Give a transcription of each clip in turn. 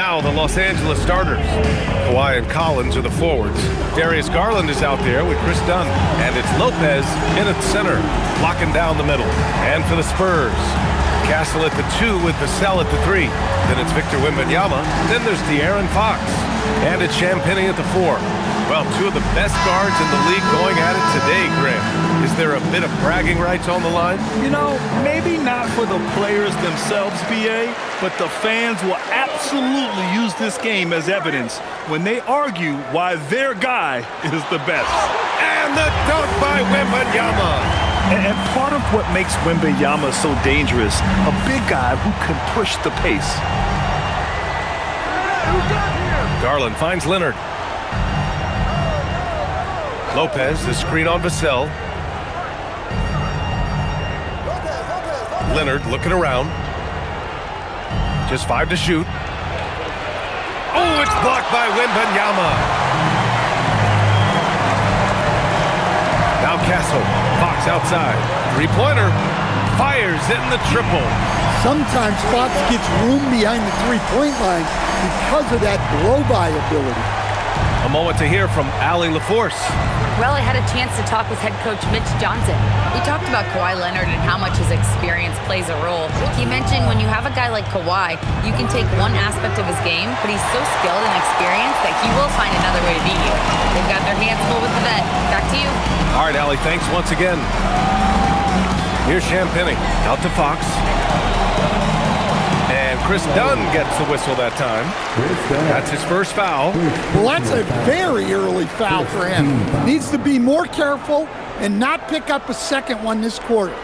now the Los Angeles starters. Kawhi and Collins are the forwards. Darius Garland is out there with Chris Dunn. And it's Lopez in at center, locking down the middle. And for the Spurs, Castle at the 2 with Vassell at the 3. Then it's Victor Wembanyama. Then there's De'Aaron Fox. And it's Champagnie at the 4. Well, two of the best guards in the league going at it today, Graham. Is there a bit of bragging rights on the line? You know, maybe not for the players themselves, BA, but the fans will absolutely use this game as evidence when they argue why their guy is the best. And the dunk by Wembanyama. And part of what makes Wembanyama so dangerous, a big guy who can push the pace. Garland finds Leonard. Lopez, the screen on Vassell. Leonard looking around. Just 5 to shoot. Oh, it's blocked by Wembanyama. Now Castle. Fox outside. Three-pointer. Fires in the triple. Sometimes Fox gets room behind the three-point line because of that blow-by ability. A moment to hear from Allie LaForce. Well, I had a chance to talk with head coach Mitch Johnson. We talked about Kawhi Leonard and how much his experience plays a role. He mentioned when you have a guy like Kawhi, you can take one aspect of his game, but he's so skilled and experienced that he will find another way to beat you. They've got their hands full with the vet. Back to you. All right, Allie, thanks once again. Here's Champagnie out to Fox. And Chris Dunn gets the whistle that time. That's his first foul. Well, that's a very early foul for him. Needs to be more careful and not pick up a second one this quarter.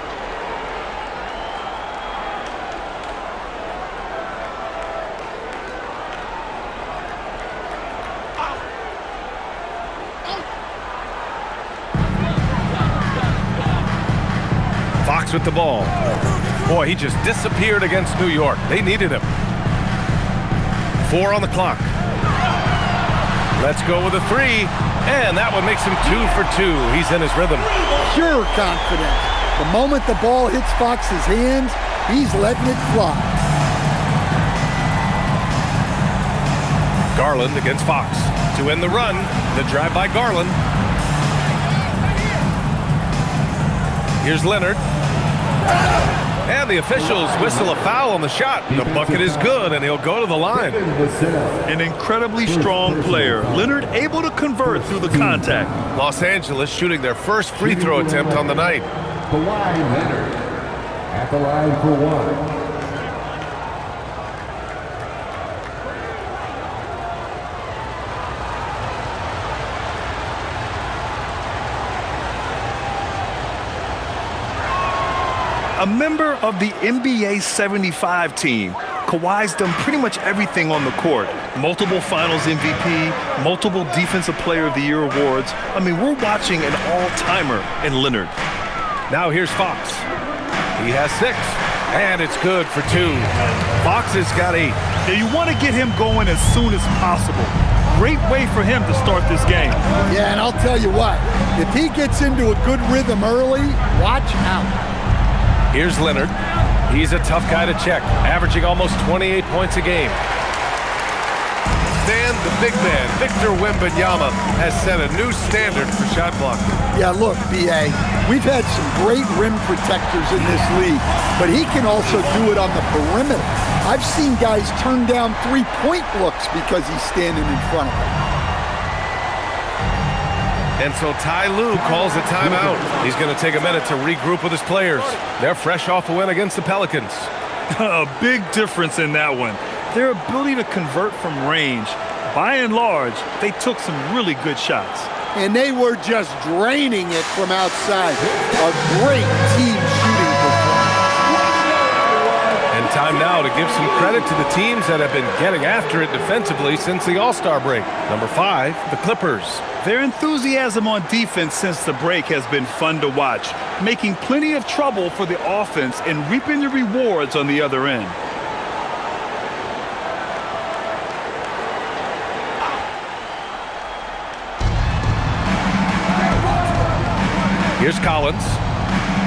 Fox with the ball. Boy, he just disappeared against New York. They needed him. 4 on the clock. Let's go with a 3. And that one makes him 2 for 2. He's in his rhythm. Pure confidence. The moment the ball hits Fox's hands, he's letting it fly. Garland against Fox. To end the run, the drive by Garland. Here's Leonard. And the officials whistle a foul on the shot. The bucket is good, and he'll go to the line. An incredibly strong player. Leonard able to convert through the contact. Los Angeles shooting their first free throw attempt on the night. Kawhi Leonard at the line for 1. A member of the NBA 75 team, Kawhi's done pretty much everything on the court. Multiple Finals MVP, multiple Defensive Player of the Year awards. I mean, we're watching an all-timer in Leonard. Now here's Fox. He has 6, and it's good for 2. Fox has got 8. Now you want to get him going as soon as possible. Great way for him to start this game. Yeah, and I'll tell you what, if he gets into a good rhythm early, watch out. Here's Leonard. He's a tough guy to check, averaging almost 28 points a game. Then the big man, Victor Wembanyama, has set a new standard for shot blocking. Yeah, look, B.A., we've had some great rim protectors in this league, but he can also do it on the perimeter. I've seen guys turn down three-point looks because he's standing in front of them. And so Ty Lue calls a timeout. He's going to take a minute to regroup with his players. They're fresh off a win against the Pelicans. A big difference in that one. Their ability to convert from range. By and large, they took some really good shots. And they were just draining it from outside. A great team shooting performance. And time now to give some credit to the teams that have been getting after it defensively since the All-Star break. Number 5, the Clippers. Their enthusiasm on defense since the break has been fun to watch, making plenty of trouble for the offense and reaping the rewards on the other end. Here's Collins.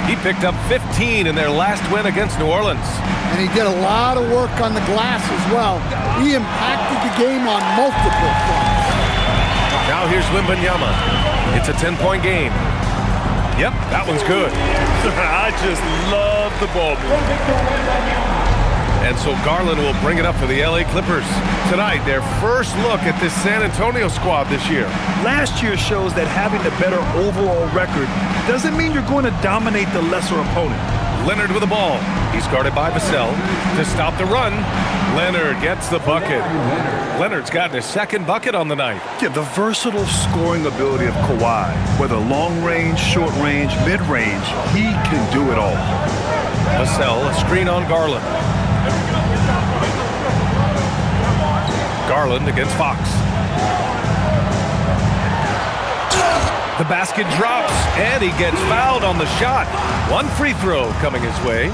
He picked up 15 in their last win against New Orleans. And he did a lot of work on the glass as well. He impacted the game on multiple fronts. Now here's Wembanyama. It's a 10-point game. Yep, that one's good. I just love the ball movement. And so Garland will bring it up for the LA Clippers. Tonight, their first look at this San Antonio squad this year. Last year shows that having the better overall record doesn't mean you're going to dominate the lesser opponent. Leonard with the ball. He's guarded by Vassell. To stop the run, Leonard gets the bucket. Leonard's gotten his second bucket on the night. Yeah, the versatile scoring ability of Kawhi, whether long range, short range, mid range, he can do it all. Vassell, a screen on Garland. Garland against Fox. The basket drops, and he gets fouled on the shot. One free throw coming his way.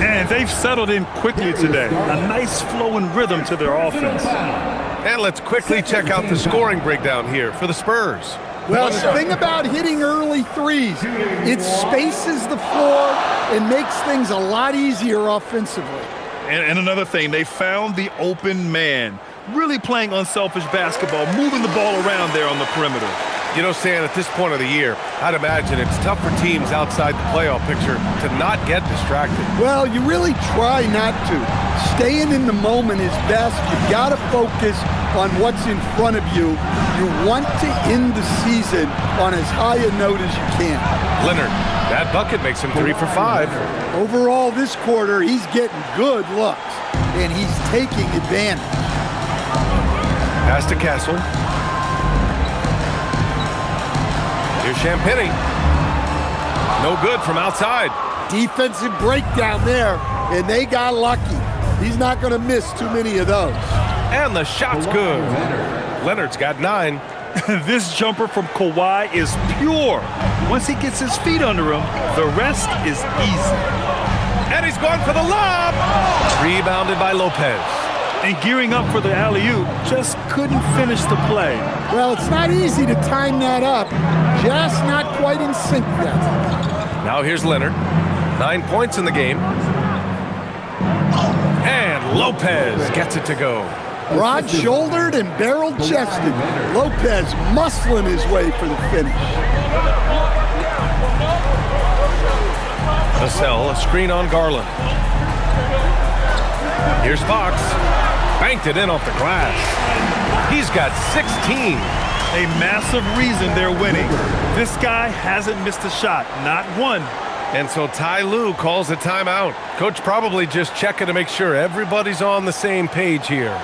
And they've settled in quickly today. A nice flowing rhythm to their offense. And let's quickly check out the scoring breakdown here for the Spurs. Well, the thing about hitting early threes, it spaces the floor and makes things a lot easier offensively. And another thing, they found the open man. Really playing unselfish basketball, moving the ball around there on the perimeter. You know, Stan, at this point of the year, I'd imagine it's tough for teams outside the playoff picture to not get distracted. Well, you really try not to. Staying in the moment is best. You've got to focus on what's in front of you. You want to end the season on as high a note as you can. Leonard, that bucket makes him 3 for 5. Overall, this quarter, he's getting good looks, and he's taking advantage. Pass to Castle. Here's Champagny. No good from outside. Defensive breakdown there, and they got lucky. He's not going to miss too many of those. And the shot's good. Leonard's got 9. This jumper from Kawhi is pure. Once he gets his feet under him, the rest is easy. And he's going for the lob. Rebounded by Lopez. And gearing up for the alley-oop, just couldn't finish the play. Well, it's not easy to time that up. Just not quite in sync yet. Now here's Leonard. 9 points in the game. And Lopez gets it to go. Broad-shouldered and barrel-chested. Lopez muscling his way for the finish. Vassell, a screen on Garland. Here's Fox. Banked it in off the glass. He's got 16. A massive reason they're winning. This guy hasn't missed a shot, not one. And so Ty Lue calls a timeout. Coach probably just checking to make sure everybody's on the same page here.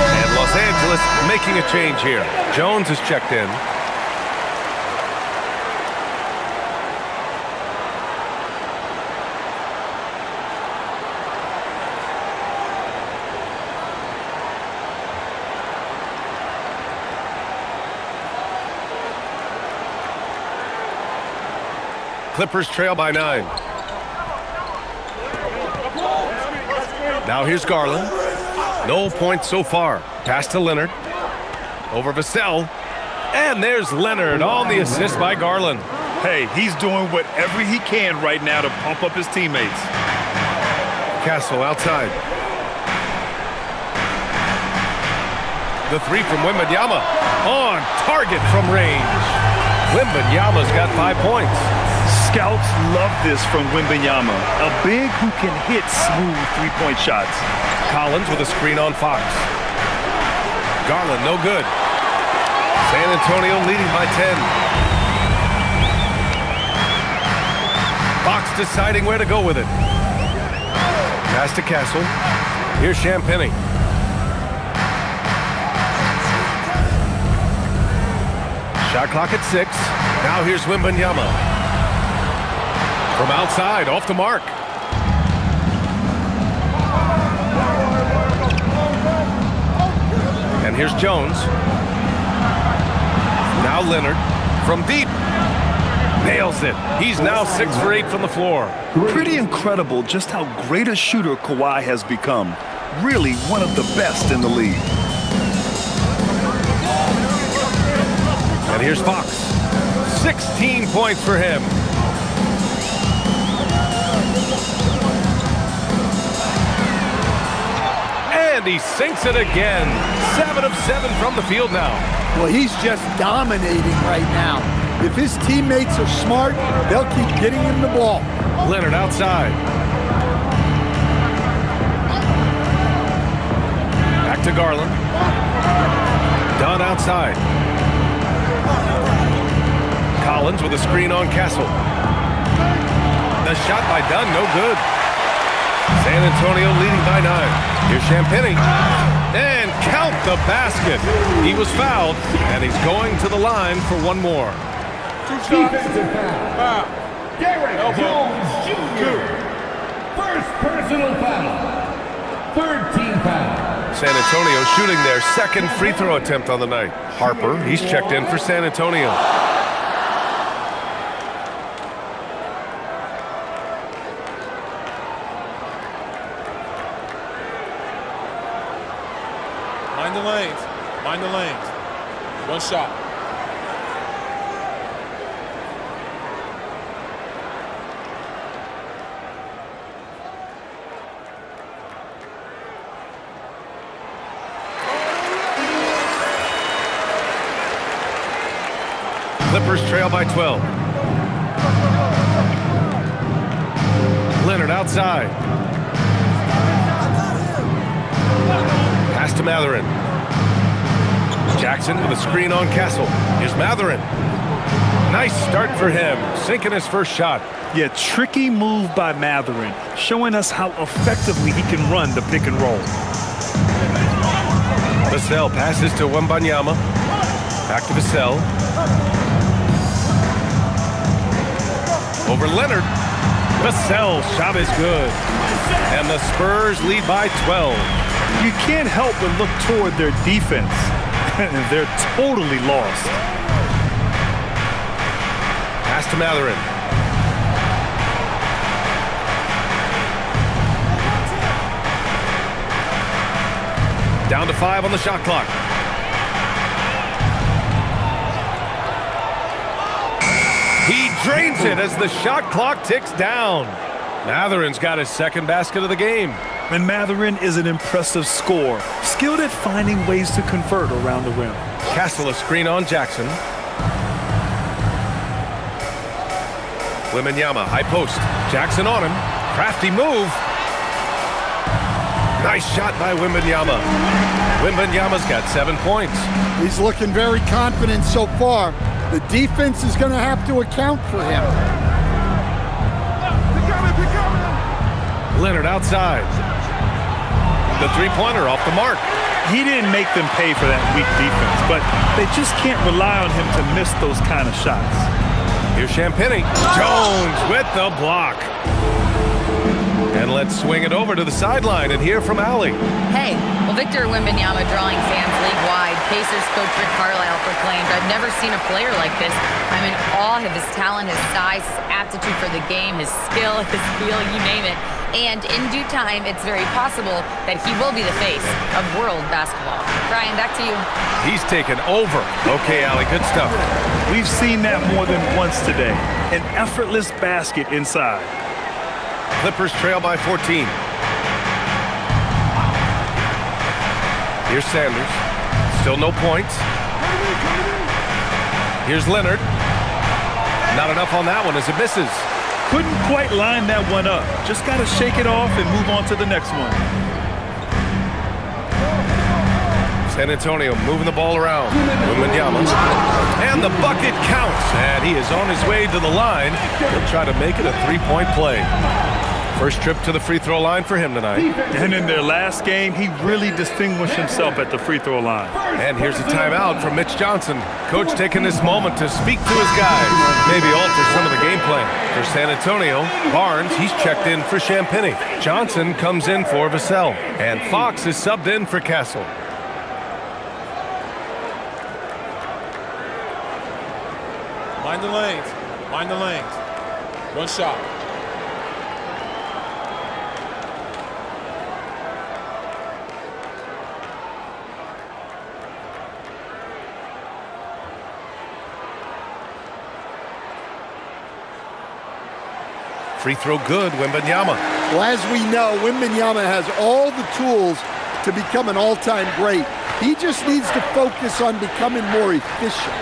And Los Angeles making a change here. Jones is checked in. Clippers trail by 9. Now here's Garland. No points so far. Pass to Leonard. Over Vassell. And there's Leonard on the assist by Garland. Hey, he's doing whatever he can right now to pump up his teammates. Castle outside. The 3 from Wembanyama. On target from range. Wembanyama's got 5 points. Scouts love this from Wembanyama, a big who can hit smooth three-point shots. Collins with a screen on Fox. Garland, no good. San Antonio leading by 10. Fox deciding where to go with it. Pass to Castle. Here's Champagny. Shot clock at 6. Now here's Wembanyama. From outside, off the mark. And here's Jones. Now Leonard from deep. Nails it. He's now 6 for 8 from the floor. Pretty incredible just how great a shooter Kawhi has become. Really one of the best in the league. And here's Fox. 16 points for him. And he sinks it again. 7 of 7 from the field now. Well, he's just dominating right now. If his teammates are smart, they'll keep getting him the ball. Leonard outside. Back to Garland. Dunn outside. Collins with a screen on Castle. The shot by Dunn, no good. San Antonio leading by 9. Here's Champagnie. And count the basket. He was fouled, and he's going to the line for one more. Defensive foul. Derrick Jones Jr. First personal foul. Third team foul. San Antonio shooting their second free throw attempt on the night. Harper, he's checked in for San Antonio. Mind the lanes. Mind the lanes. One shot. Clippers trail by 12. Leonard outside. Pass to Matherin. Jackson with a screen on Castle. Here's Matherin. Nice start for him, sinking his first shot. Yeah, tricky move by Matherin, showing us how effectively he can run the pick and roll. Vassell passes to Wembanyama. Back to Vassell. Over Leonard. Vassell's shot is good. And the Spurs lead by 12. You can't help but look toward their defense. They're totally lost. Pass to Matherin. Down to 5 on the shot clock. He drains it as the shot clock ticks down. Matherin's got his second basket of the game. And Matherin is an impressive scorer, skilled at finding ways to convert around the rim. Castle a screen on Jackson. Wembanyama, high post. Jackson on him. Crafty move. Nice shot by Wembanyama. Wembanyama's got 7 points. He's looking very confident so far. The defense is going to have to account for him. Leonard outside. The three-pointer off the mark. He didn't make them pay for that weak defense, but they just can't rely on him to miss those kind of shots. Here's Champagnie. Jones with the block. And let's swing it over to the sideline and hear from Allie. Hey, well, Victor Wembanyama drawing fans league-wide. Pacers coach Rick Carlisle proclaimed, "I've never seen a player like this. I'm in awe of his talent, his size, his aptitude for the game, his skill, his feel, you name it. And in due time, it's very possible that he will be the face of world basketball." Brian, back to you. He's taken over. Okay, Allie, good stuff. We've seen that more than once today. An effortless basket inside. Clippers trail by 14. Here's Sanders. Still no points. Here's Leonard. Not enough on that one as it misses. Couldn't quite line that one up. Just got to shake it off and move on to the next one. San Antonio moving the ball around. Wembanyama. And the bucket counts. And he is on his way to the line. He'll try to make it a three-point play. First trip to the free throw line for him tonight. And in their last game, he really distinguished himself at the free throw line. And here's a timeout from Mitch Johnson. Coach taking this moment to speak to his guys. Maybe alter some of the game plan. For San Antonio, Barnes, he's checked in for Champagnie. Johnson comes in for Vassell. And Fox is subbed in for Castle. Mind the lanes. Mind the lanes. One shot. Free throw good, Wembanyama. Well, as we know, Wembanyama has all the tools to become an all-time great. He just needs to focus on becoming more efficient.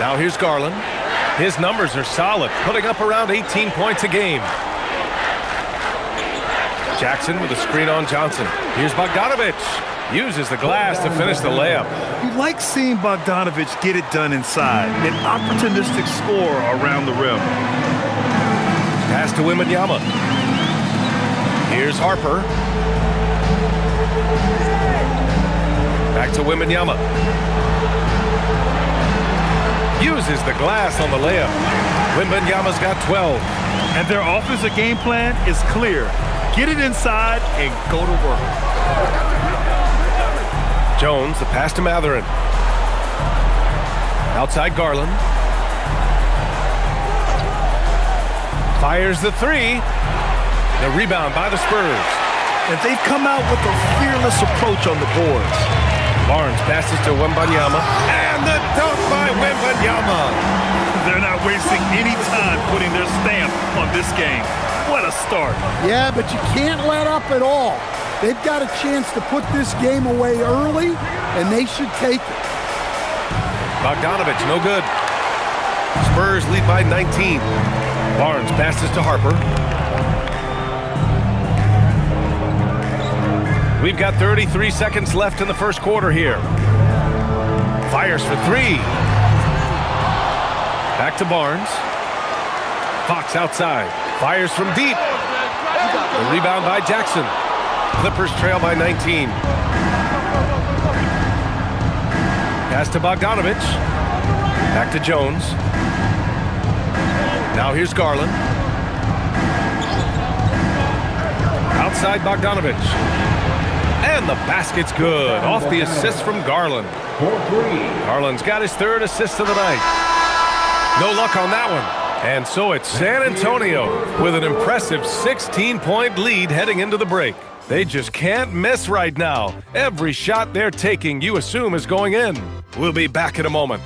Now here's Garland. His numbers are solid, putting up around 18 points a game. Jackson with a screen on Johnson. Here's Bogdanovich. Uses the glass to finish the layup. You like seeing Bogdanovich get it done inside. An opportunistic score around the rim. Pass to Wembanyama. Here's Harper. Back to Wembanyama. Uses the glass on the layup. Wembanyama's got 12. And their offensive game plan is clear. Get it inside and go to work. Jones, the pass to Matherin. Outside Garland. Fires the three. The rebound by the Spurs. And they've come out with a fearless approach on the boards. Barnes passes to Wembanyama. And the dunk by Wembanyama. They're not wasting any time putting their stamp on this game. What a start. Yeah, but you can't let up at all. They've got a chance to put this game away early, and they should take it. Bogdanovich, no good. Spurs lead by 19. Barnes passes to Harper. We've got 33 seconds left in the first quarter here. Fires for three. Back to Barnes. Fox outside. Fires from deep. The rebound by Jackson. Clippers trail by 19. Pass to Bogdanovich. Back to Jones. Now here's Garland. Outside Bogdanovich. And the basket's good. Off the assist from Garland. Garland's got his third assist of the night. No luck on that one. And so it's San Antonio with an impressive 16-point lead heading into the break. They just can't miss right now. Every shot they're taking, you assume, is going in. We'll be back in a moment.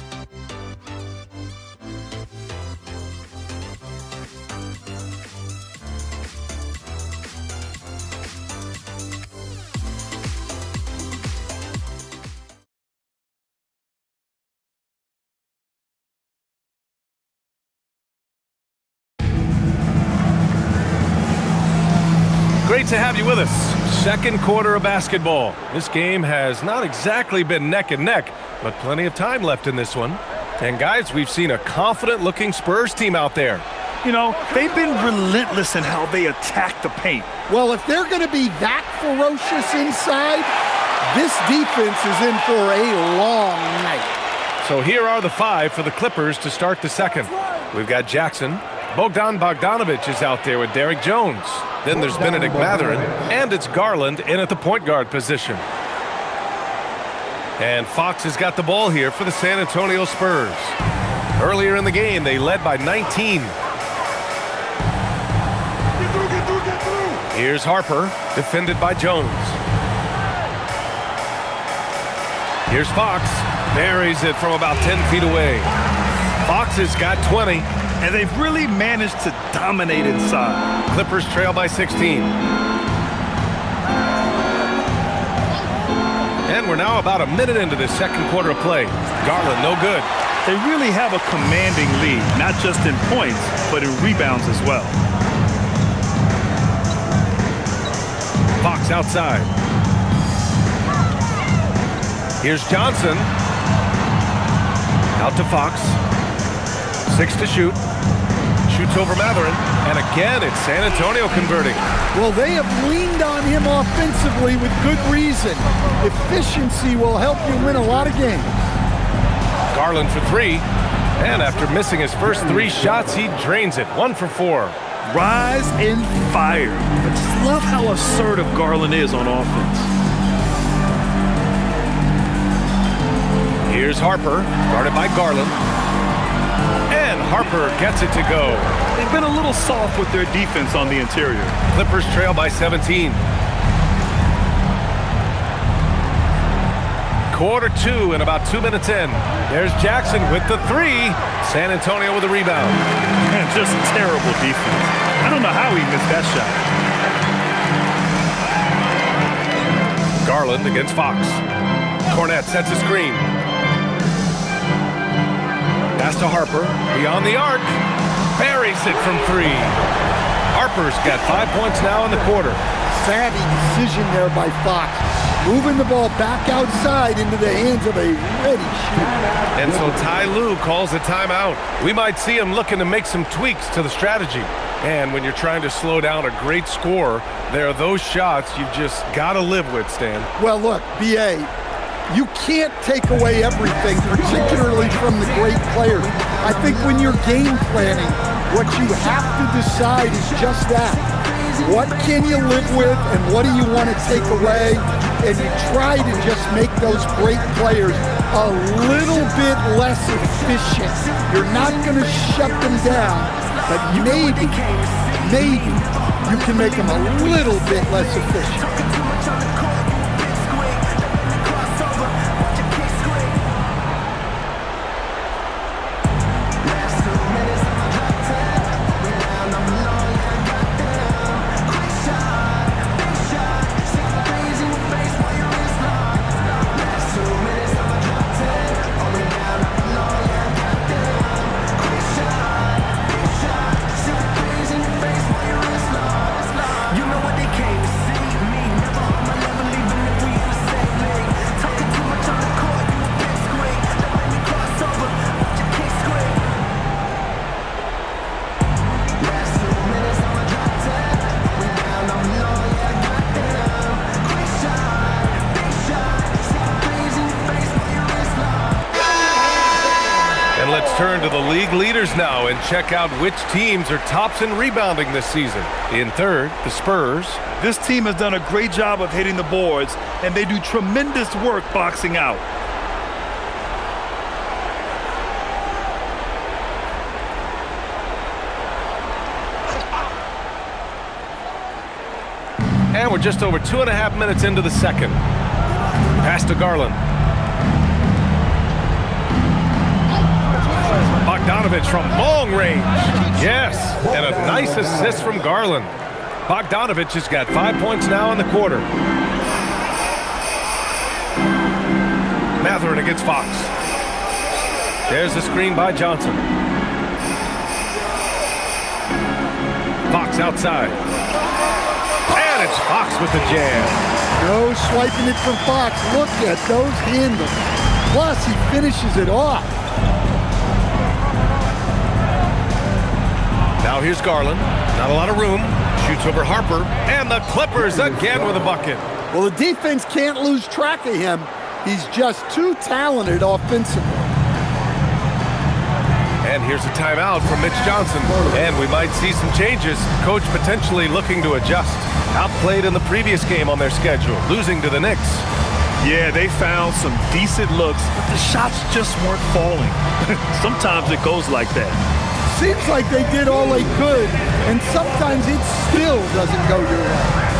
Great to have you with us. Second quarter of basketball. This game has not exactly been neck and neck, but plenty of time left in this one. And guys, we've seen a confident-looking Spurs team out there. You know, they've been relentless in how they attack the paint. Well, if they're going to be that ferocious inside, this defense is in for a long night. So here are the five for the Clippers to start the second. We've got Jackson. Bogdanovich is out there with Derrick Jones. Then there's Benedict Mathurin, and it's Garland in at the point guard position. And Fox has got the ball here for the San Antonio Spurs. Earlier in the game, they led by 19. Here's Harper, defended by Jones. Here's Fox, buries it from about 10 feet away. Fox has got 20. And they've really managed to dominate inside. Clippers trail by 16. And we're now about a minute into this second quarter of play. Garland, no good. They really have a commanding lead, not just in points, but in rebounds as well. Fox outside. Here's Johnson. Out to Fox. 6 to shoot. Shoots over Mathurin. And again, it's San Antonio converting. Well, they have leaned on him offensively with good reason. Efficiency will help you win a lot of games. Garland for three. And after missing his first 3 shots, he drains it. 1 for 4. Rise and fire. I just love how assertive Garland is on offense. Here's Harper, guarded by Garland. And Harper gets it to go. They've been a little soft with their defense on the interior. Clippers trail by 17. Quarter 2 and about 2 minutes in. There's Jackson with the 3. San Antonio with a rebound. Man, just terrible defense. I don't know how he missed that shot. Garland against Fox. Cornette sets a screen. Pass to Harper. Beyond the arc. Buries it from 3. Harper's got 5 points now in the quarter. Savvy decision there by Fox. Moving the ball back outside into the hands of a ready shooter. And so Ty Lue calls a timeout. We might see him looking to make some tweaks to the strategy. And when you're trying to slow down a great scorer, there are those shots you've just got to live with, Stan. Well, look, B.A., you can't take away everything, particularly from the great players. I think when you're game planning, what you have to decide is just that. What can you live with and what do you want to take away? And you try to just make those great players a little bit less efficient. You're not going to shut them down, but maybe you can make them a little bit less efficient. Turn to the league leaders now and check out which teams are tops in rebounding this season. In third, the Spurs. This team has done a great job of hitting the boards, and they do tremendous work boxing out. And we're just over 2.5 minutes into the second. Pass to Garland. Bogdanovich from long range. Yes, and a nice assist from Garland. Bogdanovich has got 5 points now in the quarter. Matherin against Fox. There's the screen by Johnson. Fox outside. And it's Fox with the jam. No swiping it from Fox. Look at those handles. Plus, he finishes it off. Now here's Garland. Not a lot of room. Shoots over Harper. And the Clippers again with a bucket. Well, the defense can't lose track of him. He's just too talented offensively. And here's a timeout from Mitch Johnson. And we might see some changes. Coach potentially looking to adjust. Outplayed in the previous game on their schedule, losing to the Knicks. Yeah, they found some decent looks, but the shots just weren't falling. Sometimes it goes like that. Seems like they did all they could, and sometimes it still doesn't go your way.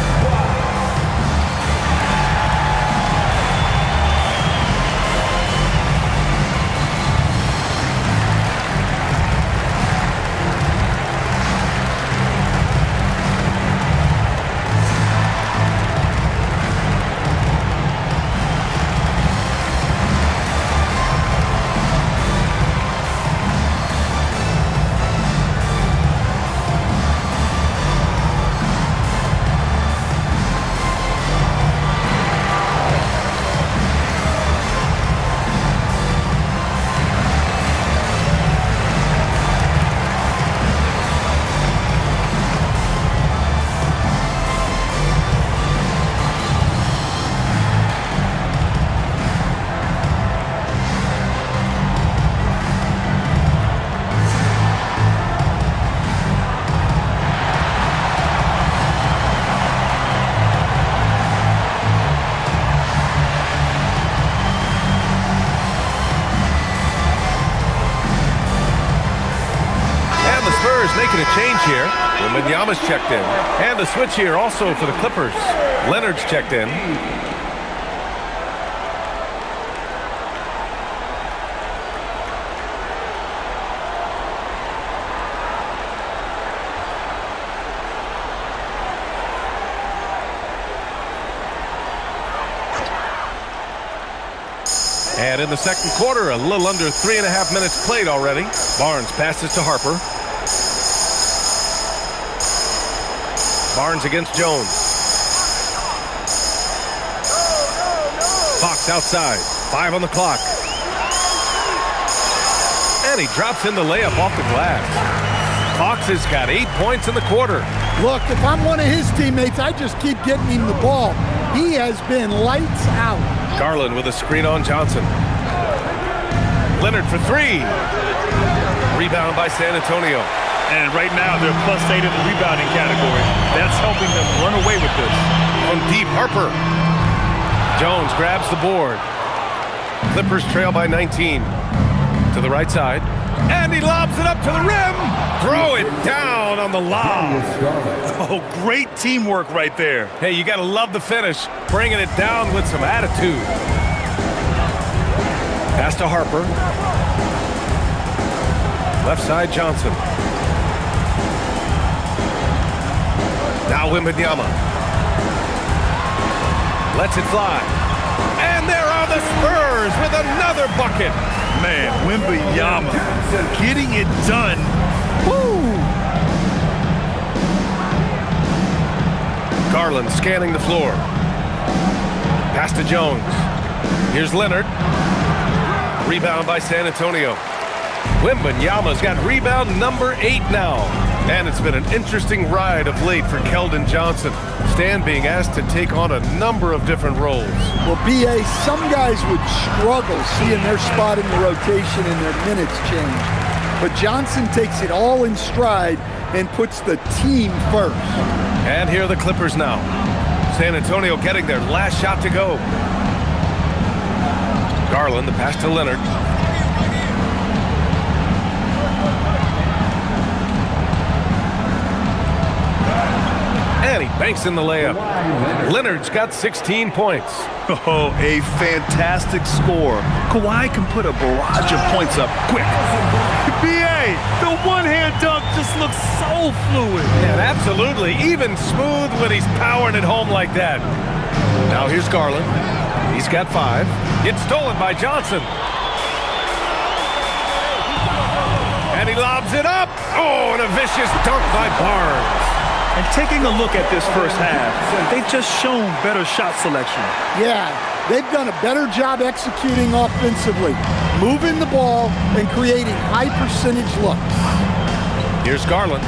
Making a change here. Wembanyama's checked in. And a switch here also for the Clippers. Leonard's checked in. And in the second quarter, a little under 3.5 minutes played already. Barnes passes to Harper. Barnes against Jones. Fox outside. 5 on the clock. And he drops in the layup off the glass. Fox has got 8 points in the quarter. Look, if I'm one of his teammates, I just keep getting him the ball. He has been lights out. Garland with a screen on Johnson. Leonard for 3. Rebound by San Antonio. And right now, they're +8 in the rebounding category. That's helping them run away with this. From deep, Harper. Jones grabs the board. Clippers trail by 19. To the right side. And he lobs it up to the rim. Throw it down on the lob. Oh, great teamwork right there. Hey, you got to love the finish. Bringing it down with some attitude. Pass to Harper. Left side, Johnson. Now Wembanyama. Lets it fly. And there are the Spurs with another bucket. Man, Wembanyama getting it done. Woo! Garland scanning the floor. Pass to Jones. Here's Leonard. Rebound by San Antonio. Wembanyama's got rebound number 8 now. And it's been an interesting ride of late for Keldon Johnson. Stan being asked to take on a number of different roles. Well, B.A., some guys would struggle seeing their spot in the rotation and their minutes change. But Johnson takes it all in stride and puts the team first. And here are the Clippers now. San Antonio getting their last shot to go. Garland, the pass to Leonard. And he banks in the layup. Leonard's got 16 points. Oh, a fantastic score. Kawhi can put a barrage of points up quick. B.A., the one-hand dunk just looks so fluid. And absolutely, even smooth when he's powering it home like that. Now here's Garland. He's got 5. It's stolen by Johnson. And he lobs it up. Oh, and a vicious dunk by Barnes. And taking a look at this first half, they've just shown better shot selection. Yeah, they've done a better job executing offensively, moving the ball and creating high-percentage looks. Here's Garland.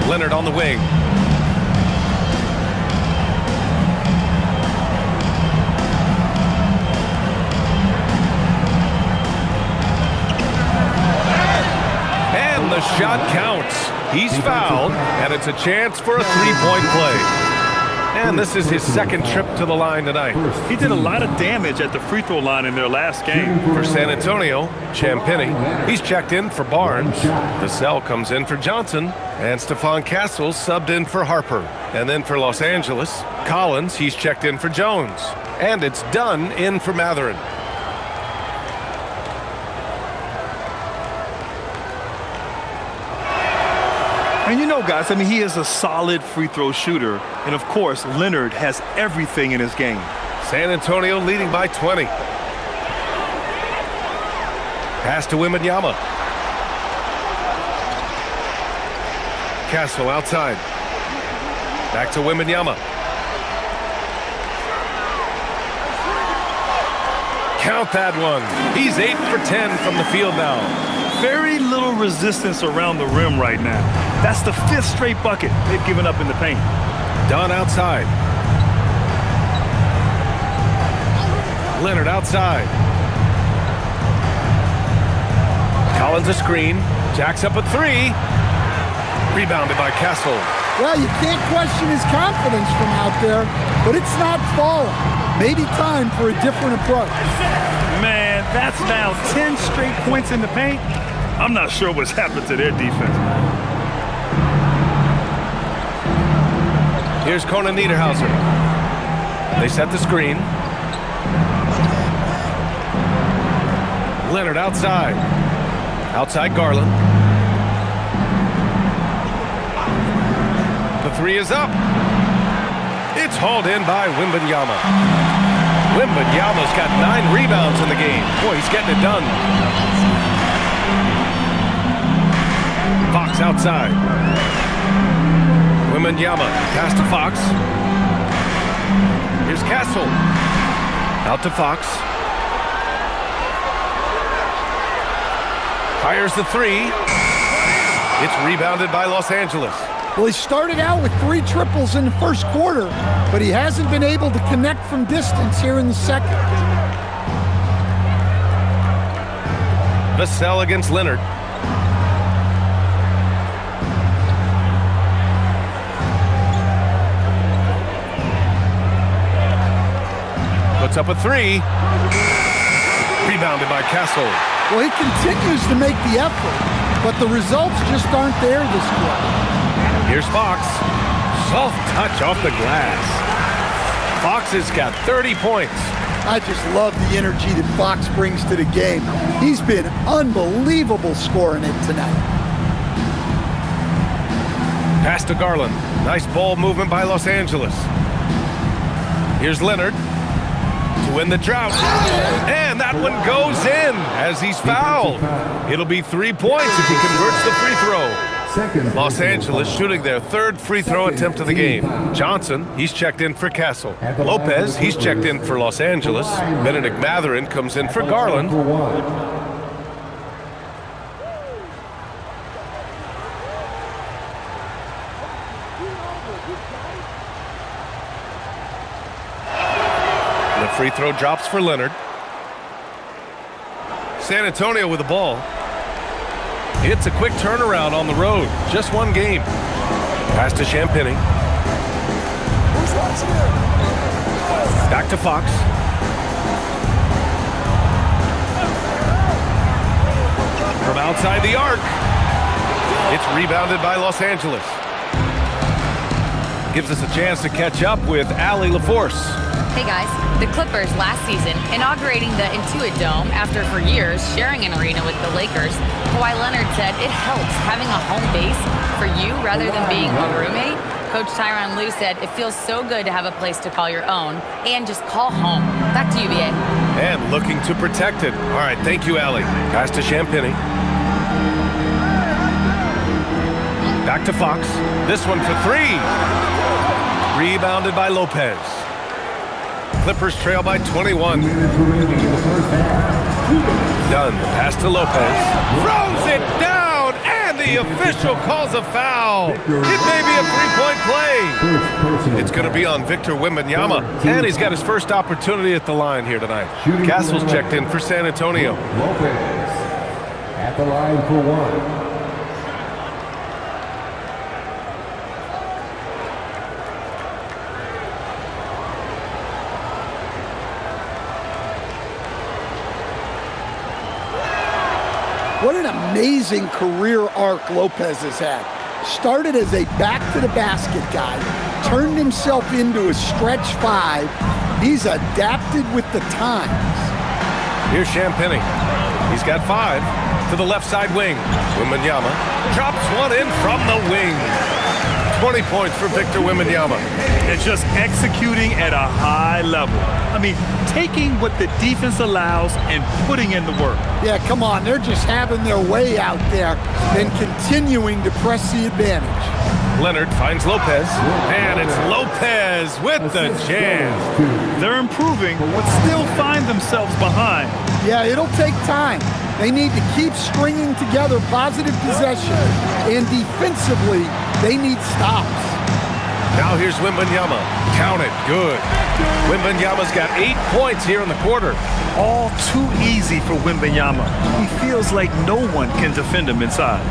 Leonard on the wing. And the shot counts. He's fouled, and it's a chance for a 3-point play. And this is his second trip to the line tonight. He did a lot of damage at the free throw line in their last game. For San Antonio, Champagny. He's checked in for Barnes. Vassell comes in for Johnson. And Stephon Castles subbed in for Harper. And then for Los Angeles, Collins, he's checked in for Jones. And it's Dunn in for Matherin. And you know, guys, I mean, he is a solid free throw shooter. And, of course, Leonard has everything in his game. San Antonio leading by 20. Pass to Wembanyama. Castle outside. Back to Wembanyama. Count that one. He's 8 for 10 from the field now. Very little resistance around the rim right now. That's the 5th straight bucket they've given up in the paint. Dunn outside. Leonard outside. Collins a screen. Jacks up a 3. Rebounded by Castle. Well, you can't question his confidence from out there, but it's not falling. Maybe time for a different approach. Man, that's now 10 straight points in the paint. I'm not sure what's happened to their defense. Here's Conan Niederhauser. They set the screen. Leonard outside. Outside Garland. The 3 is up. It's hauled in by Wembanyama. Wembanyama's got 9 rebounds in the game. Boy, he's getting it done. Fox outside. Wembanyama pass to Fox. Here's Castle. Out to Fox. Fires the 3. It's rebounded by Los Angeles. Well, he started out with 3 triples in the first quarter, but he hasn't been able to connect from distance here in the second. Vassell against Leonard. Puts up a 3. Rebounded by Castle. Well, he continues to make the effort, but the results just aren't there this quarter. Here's Fox. Soft touch off the glass. Fox has got 30 points. I just love the energy that Fox brings to the game. He's been unbelievable scoring it tonight. Pass to Garland. Nice ball movement by Los Angeles. Here's Leonard to win the drought. And that one goes in as he's fouled. It'll be 3 points if he converts the free throw. Los Angeles shooting their 3rd free throw attempt of the game. Johnson, he's checked in for Castle. Lopez, he's checked in for Los Angeles. Benedict Mathurin comes in for Garland. The free throw drops for Leonard. San Antonio with the ball. It's a quick turnaround on the road. Just 1 game. Pass to Champagny. Back to Fox. From outside the arc. It's rebounded by Los Angeles. Gives us a chance to catch up with Allie LaForce. Hey guys, the Clippers last season, inaugurating the Intuit Dome after for years sharing an arena with the Lakers, Kawhi Leonard said it helps having a home base for you rather than being a roommate. Coach Tyronn Lue said it feels so good to have a place to call your own and just call home. Back to you, BA. And looking to protect it. All right, thank you, Allie. Pass to Champagny. Back to Fox. This one for 3. Rebounded by Lopez. Clippers trail by 21. Dunn, pass to Lopez. Throws it down, and the official calls a foul. It may be a 3-point play. It's going to be on Victor Wembanyama, and he's got his first opportunity at the line here tonight. Castle's checked in for San Antonio. Lopez at the line for 1. What an amazing career arc Lopez has had. Started as a back-to-the-basket guy, turned himself into a stretch 5. He's adapted with the times. Here's Champagny. He's got 5 to the left side wing. Wembanyama drops one in from the wing. 20 points for Victor Wembanyama. And just executing at a high level. I mean, taking what the defense allows and putting in the work. Yeah, come on. They're just having their way out there and continuing to press the advantage. Leonard finds Lopez, and it's Lopez with the jam. They're improving, but still find themselves behind. Yeah, it'll take time. They need to keep stringing together positive possession, and defensively, they need stops. Now here's Wembanyama. Count it. Good. Wembanyama's got 8 points here in the quarter. All too easy for Wembanyama. He feels like no one can defend him inside.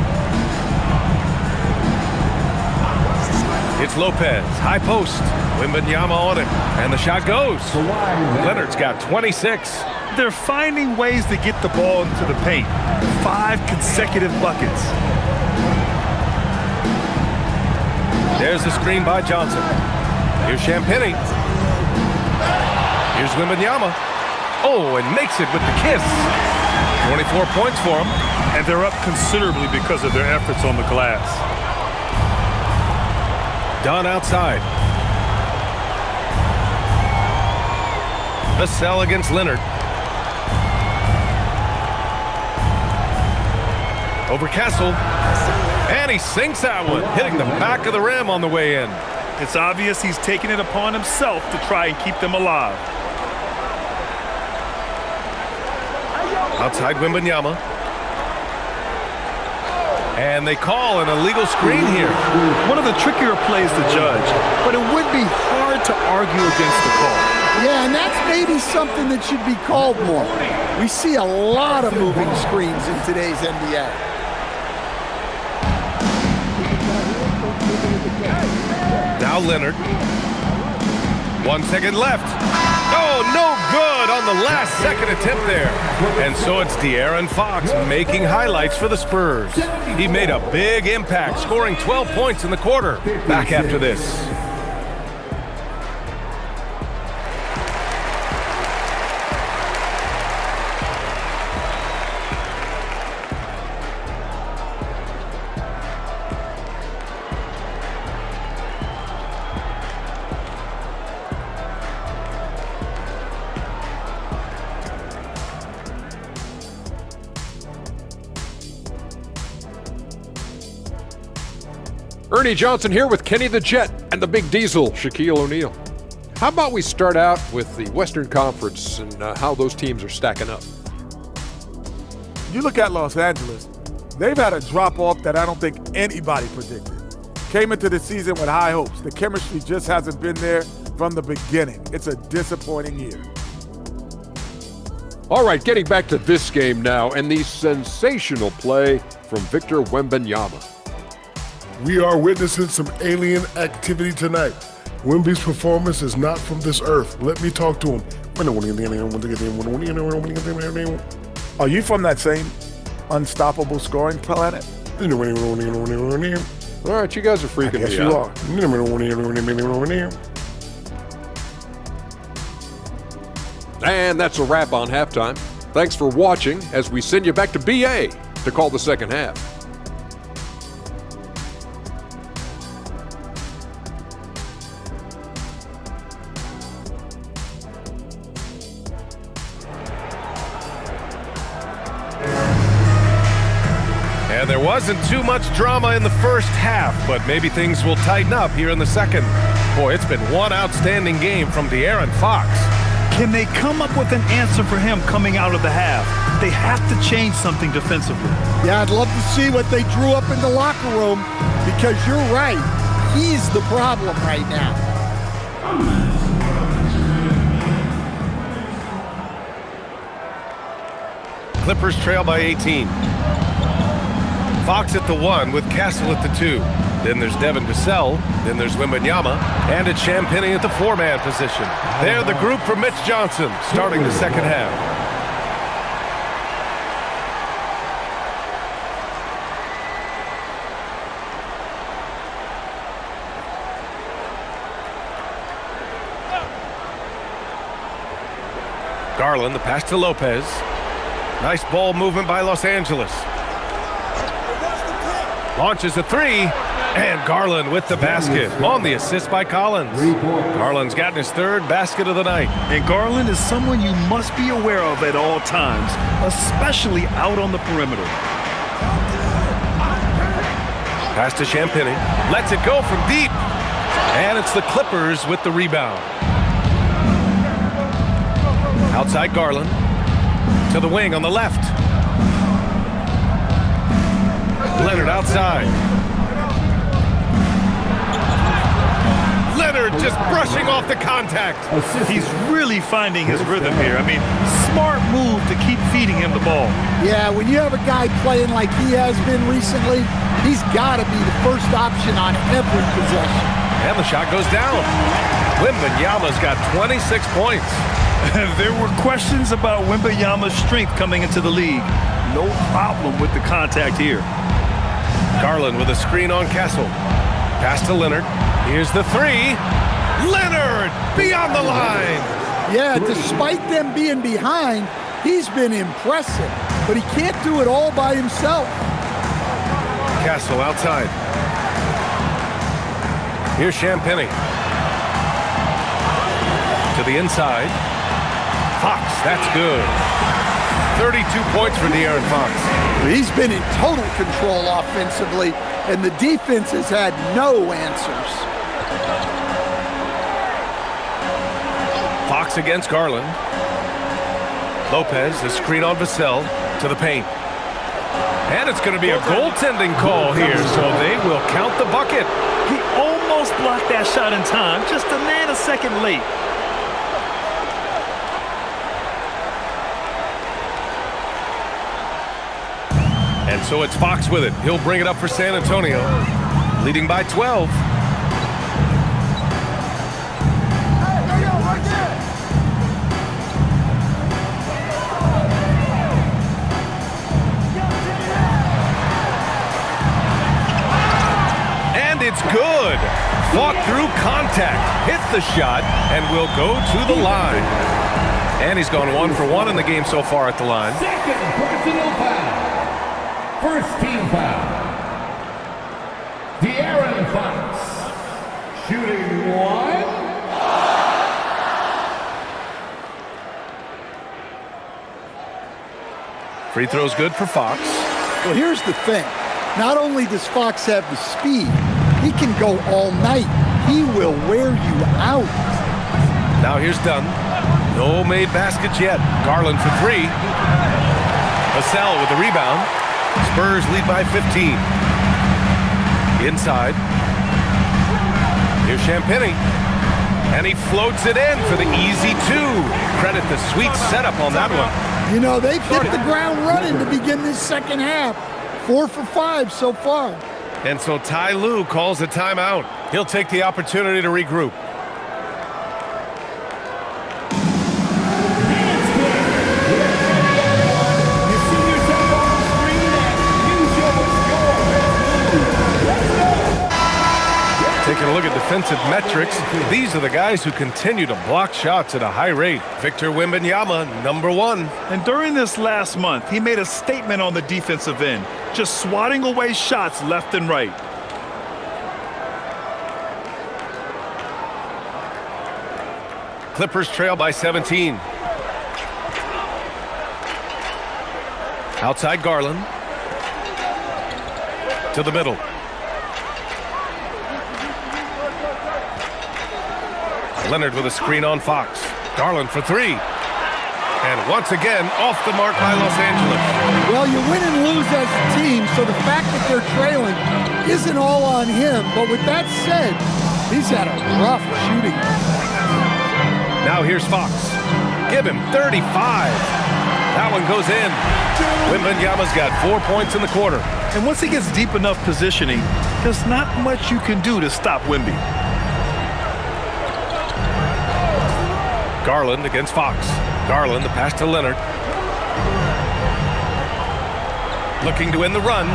It's Lopez. High post. Wembanyama on it. And the shot goes. Leonard's got 26. They're finding ways to get the ball into the paint. 5 consecutive buckets. There's the screen by Johnson. Here's Champagny. Here's Wembanyama. Oh, and makes it with the kiss. 24 points for him. And they're up considerably because of their efforts on the glass. Dunn outside. Vassell against Leonard. Over Castle. And he sinks that one, hitting the back of the rim on the way in. It's obvious he's taking it upon himself to try and keep them alive. Outside Wembanyama. And they call an illegal screen here. One of the trickier plays to judge, but it would be hard to argue against the call. Yeah, and that's maybe something that should be called more. We see a lot of moving screens in today's NBA. Now Leonard. 1 second left. Oh, no good on the last second attempt there. And so it's De'Aaron Fox making highlights for the Spurs. He made a big impact, scoring 12 points in the quarter. Back after this. Ernie Johnson here with Kenny the Jet and the Big Diesel, Shaquille O'Neal. How about we start out with the Western Conference and how those teams are stacking up? You look at Los Angeles, they've had a drop-off that I don't think anybody predicted. Came into the season with high hopes. The chemistry just hasn't been there from the beginning. It's a disappointing year. All right, getting back to this game now and the sensational play from Victor Wembanyama. We are witnessing some alien activity tonight. Wemby's performance is not from this earth. Let me talk to him. Are you from that same unstoppable scoring planet? All right, you guys are freaking Yes, me you out. are. And that's a wrap on halftime. Thanks for watching as we send you back to BA to call the second half. And there wasn't too much drama in the first half, but maybe things will tighten up here in the second. Boy, it's been one outstanding game from De'Aaron Fox. Can they come up with an answer for him coming out of the half? They have to change something defensively. Yeah, I'd love to see what they drew up in the locker room, because you're right. He's the problem right now. Clippers trail by 18. Fox at the 1 with Castle at the 2. Then there's Devin Vassell. Then there's Wembanyama. And it's Champagnie at the 4-man position. They're the group for Mitch Johnson starting the second half. Garland, the pass to Lopez. Nice ball movement by Los Angeles. Launches a 3, and Garland with the basket on the assist by Collins. Garland's gotten his third basket of the night. And Garland is someone you must be aware of at all times, especially out on the perimeter. Pass to Champagnie. Lets it go from deep. And it's the Clippers with the rebound. Outside Garland. To the wing on the left. Leonard outside. Leonard just brushing off the contact. He's really finding his rhythm here. I mean, smart move to keep feeding him the ball. Yeah, when you have a guy playing like he has been recently, he's got to be the first option on every possession. And the shot goes down. Wembanyama's got 26 points. There were questions about Wembanyama's strength coming into the league. No problem with the contact here. Garland with a screen on Castle. Pass to Leonard. Here's the 3. Leonard beyond the line. Yeah, despite them being behind, he's been impressive, but he can't do it all by himself. Castle outside. Here's Champagnie. To the inside. Fox, that's good. 32 points for De'Aaron Fox. He's been in total control offensively, and the defense has had no answers. Fox against Garland. Lopez, the screen on Vassell to the paint. And it's going to be a goaltending call here, so they will count the bucket. He almost blocked that shot in time, just a nanosecond late. And so it's Fox with it. He'll bring it up for San Antonio, leading by 12. It's good. Fought through contact, hit the shot, and will go to the line. And he's gone 1 for 1 in the game so far at the line. Second personal foul. First team foul. De'Aaron Fox. Shooting 1. Free throw's good for Fox. Well, here's the thing. Not only does Fox have the speed, he can go all night. He will wear you out. Now here's Dunn. No made baskets yet. Garland for 3. Vassell with the rebound. Spurs lead by 15. Inside. Here's Champagny. And he floats it in for the easy 2. Credit the sweet setup on that one. You know, they've hit the ground running to begin this second half. 4 for 5 so far. And so Ty Lue calls a timeout. He'll take the opportunity to regroup. Taking a look at defensive metrics, these are the guys who continue to block shots at a high rate. Victor Wembanyama, number 1. And during this last month, he made a statement on the defensive end, just swatting away shots left and right. Clippers trail by 17. Outside Garland. To the middle. Leonard with a screen on Fox. Garland for 3. And once again, off the mark by Los Angeles. Well, you win and lose as a team, so the fact that they're trailing isn't all on him. But with that said, he's had a rough shooting. Now here's Fox. Give him 35. That one goes in. Wembanyama's got 4 points in the quarter. And once he gets deep enough positioning, there's not much you can do to stop Wemby. Garland against Fox. Garland, the pass to Leonard. Looking to win the run.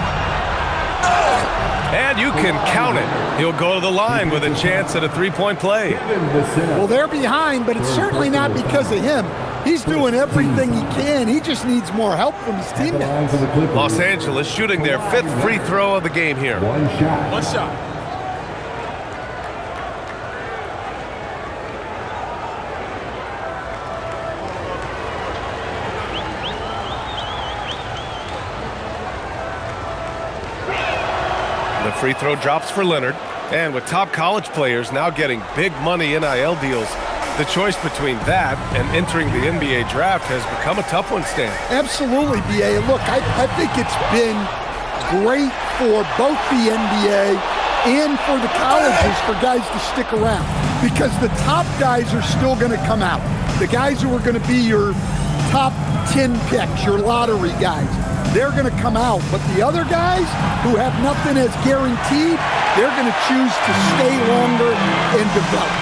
And you can count it. He'll go to the line with a chance at a 3-point play. Well, they're behind, but it's certainly not because of him. He's doing everything he can. He just needs more help from his teammates. Los Angeles shooting their 5th free throw of the game here. One shot. One shot. The free throw drops for Leonard. And with top college players now getting big money NIL deals, the choice between that and entering the NBA draft has become a tough one, Stan. Absolutely, BA. Look, I think it's been great for both the NBA and for the colleges for guys to stick around because the top guys are still going to come out. The guys who are going to be your top 10 picks, your lottery guys, they're going to come out. But the other guys who have nothing as guaranteed, they're going to choose to stay longer and develop.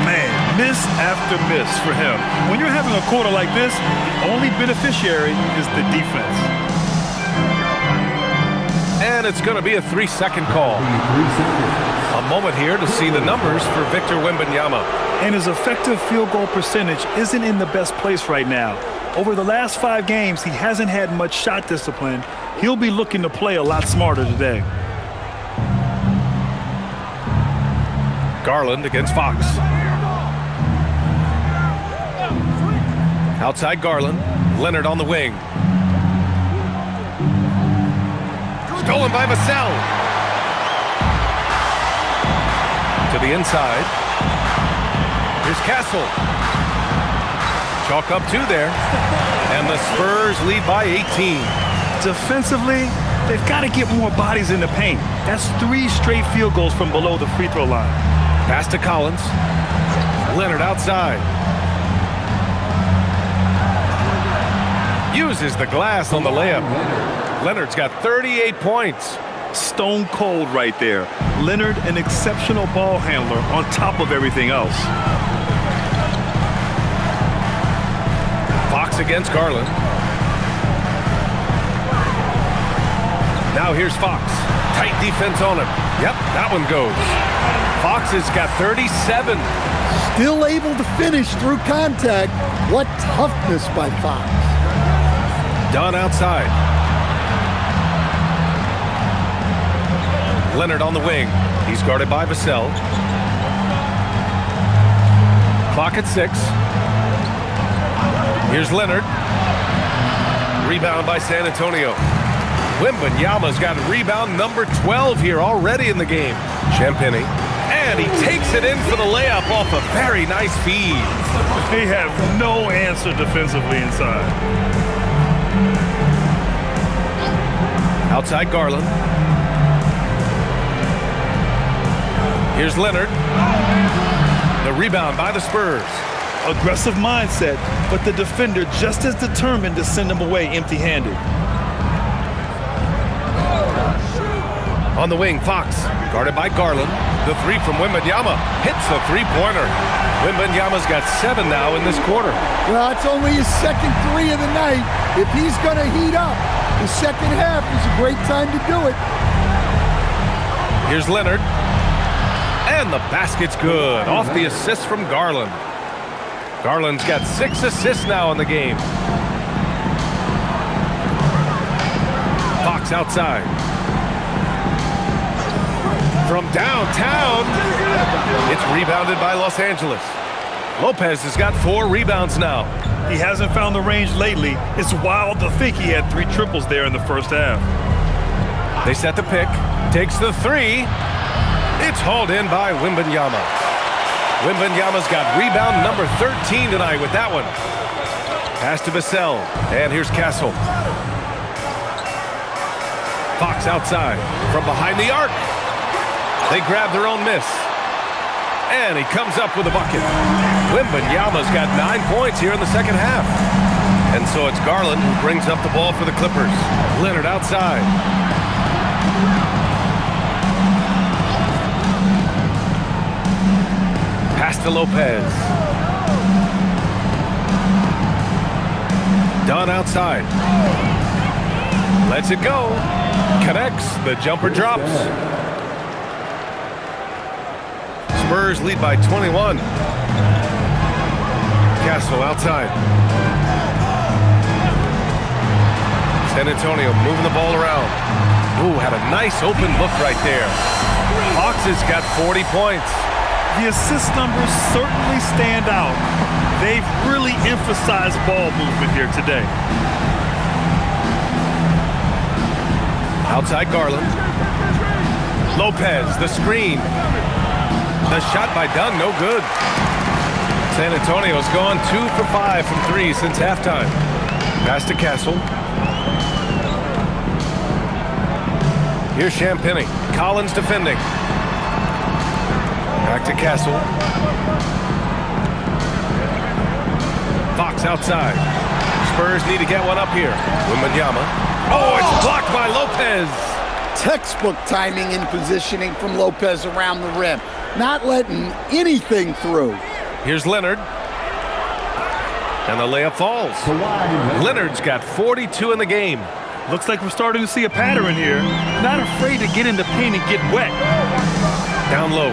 Man, miss after miss for him. When you're having a quarter like this, the only beneficiary is the defense. And it's going to be a 3-second call. A moment here to see the numbers for Victor Wembanyama. And his effective field goal percentage isn't in the best place right now. Over the last 5 games, he hasn't had much shot discipline. He'll be looking to play a lot smarter today. Garland against Fox. Outside Garland. Leonard on the wing. Stolen by Vassell. To the inside. Here's Castle. Chalk up 2 there. And the Spurs lead by 18. Defensively, they've got to get more bodies in the paint. That's 3 straight field goals from below the free throw line. Pass to Collins. Leonard outside. Uses the glass on the layup. Leonard's got 38 points. Stone cold right there. Leonard, an exceptional ball handler on top of everything else. Fox against Garland. Now here's Fox. Tight defense on him. Yep, that one goes. Fox has got 37. Still able to finish through contact. What toughness by Fox. Dunn outside. Leonard on the wing. He's guarded by Vassell. Clock at 6. Here's Leonard. Rebound by San Antonio. Wembanyama's got rebound number 12 here already in the game. Champagny. And he takes it in for the layup off a very nice feed. They have no answer defensively inside. Outside Garland. Here's Leonard. The rebound by the Spurs. Aggressive mindset, but the defender just as determined to send him away empty-handed. On the wing, Fox, guarded by Garland. The 3 from Wembanyama hits the 3-pointer. Wembanyama's got 7 now in this quarter. Well, it's only his second 3 of the night. If he's going to heat up, the second half is a great time to do it. Here's Leonard. And the basket's good. Off the assist from Garland. Garland's got 6 assists now in the game. Fox outside. From downtown, it's rebounded by Los Angeles. Lopez has got 4 rebounds now. He hasn't found the range lately. It's wild to think he had 3 triples there in the first half. They set the pick. Takes the 3. It's hauled in by Wembanyama. Wembanyama's got rebound number 13 tonight with that one. Pass to Vassell. And here's Castle. Fox outside from behind the arc. They grab their own miss. And he comes up with a bucket. Wembanyama's got 9 points here in the second half. And so it's Garland who brings up the ball for the Clippers. Leonard outside. Pass to Lopez. Dunn outside. Lets it go. Connects. The jumper drops. Spurs lead by 21. Castle outside. San Antonio moving the ball around. Ooh, had a nice open look right there. Hawks has got 40 points. The assist numbers certainly stand out. They've really emphasized ball movement here today. Outside Garland. Lopez, the screen. The shot by Dunn, no good. San Antonio's gone 2 for 5 from 3 since halftime. Pass to Castle. Here's Champagny. Collins defending. Back to Castle. Fox outside. Spurs need to get one up here. Wembanyama. Oh, it's blocked by Lopez. Textbook timing and positioning from Lopez around the rim. Not letting anything through. Here's Leonard. And the layup falls. Leonard's got 42 in the game. Looks like we're starting to see a pattern here. Not afraid to get in the paint and get wet. Down low.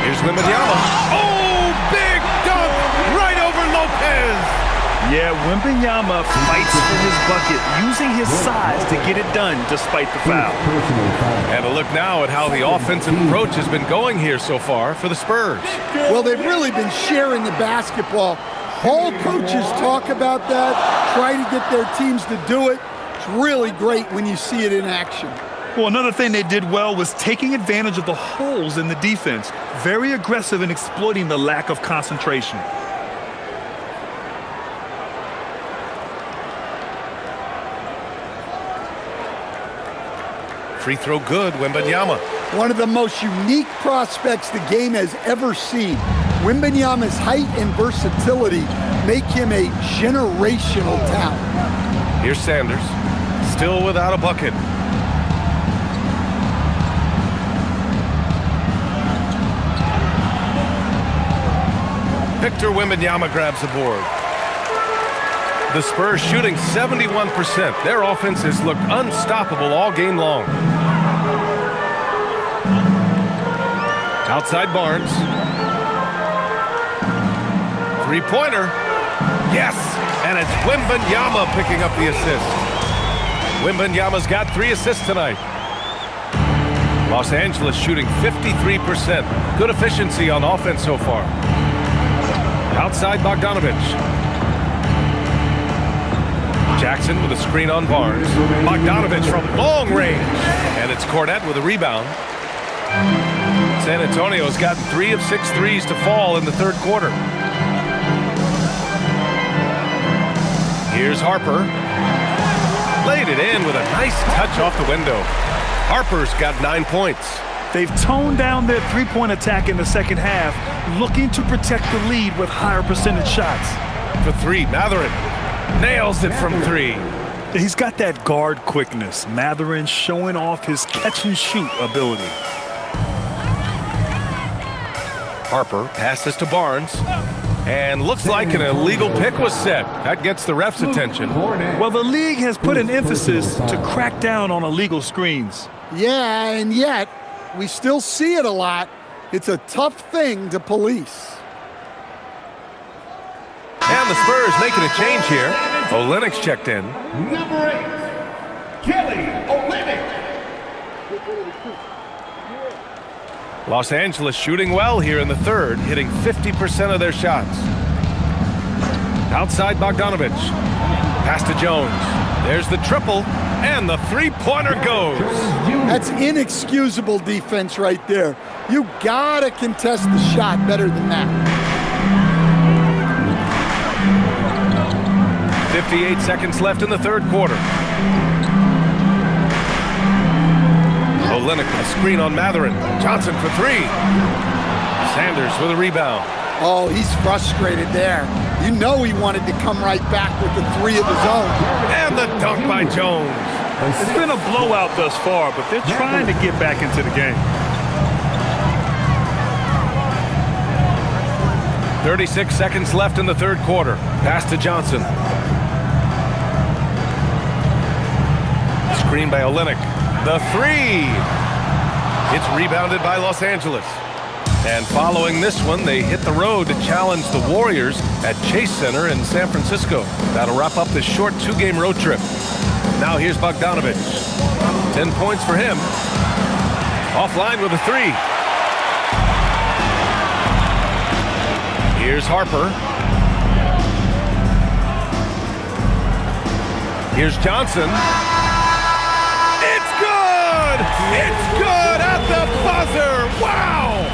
Here's Wembanyama. Oh, big dunk right over Lopez. Yeah, Wembanyama fights for his bucket, using his size to get it done despite the foul. And a look now at how the offensive approach has been going here so far for the Spurs. Well, they've really been sharing the basketball All coaches talk about that, try to get their teams to do it. It's really great when you see it in action. Well, another thing they did well was taking advantage of the holes in the defense. Very aggressive in exploiting the lack of concentration. Free throw good, Wembanyama. One of the most unique prospects the game has ever seen. Wembanyama's height and versatility make him a generational talent. Here's Sanders, still without a bucket. Victor Wembanyama grabs the board. The Spurs shooting 71%. Their offense has looked unstoppable all game long. Outside Barnes. Three-pointer. Yes! And it's Wembanyama picking up the assist. Wembanyama's got 3 assists tonight. Los Angeles shooting 53%. Good efficiency on offense so far. Outside Bogdanovich. Jackson with a screen on Barnes. Bogdanovich from long range. And it's Cornette with a rebound. San Antonio's gotten 3 of 6 threes to fall in the third quarter. Here's Harper. Laid it in with a nice touch off the window. Harper's got 9 points. They've toned down their three-point attack in the second half, looking to protect the lead with higher percentage shots. For 3, Mathurin nails it from 3. He's got that guard quickness. Mathurin showing off his catch-and-shoot ability. Harper passes to Barnes. And looks like an illegal pick was set. That gets the ref's attention. Well, the league has put an emphasis to crack down on illegal screens. Yeah, and yet, we still see it a lot. It's a tough thing to police. And the Spurs making a change here. Lynx checked in. Number 8, Kelly Olynyk. Los Angeles shooting well here in the third, hitting 50% of their shots. Outside Bogdanovich. Pass to Jones. There's the triple, and the three-pointer goes. That's inexcusable defense right there. You gotta contest the shot better than that. 58 seconds left in the third quarter. Olynyk with a screen on Mathurin. Johnson for 3. Sanders with a rebound. Oh, he's frustrated there. You know he wanted to come right back with the 3 of his own. And the dunk by Jones. It's been a blowout thus far, but they're trying to get back into the game. 36 seconds left in the third quarter. Pass to Johnson. Screen by Olynyk. The 3. It's rebounded by Los Angeles. And following this one, they hit the road to challenge the Warriors at Chase Center in San Francisco. That'll wrap up this short 2-game road trip. Now here's Bogdanovich. 10 points for him. Offline with a 3. Here's Harper. Here's Johnson. It's good! It's good at the buzzer! Wow!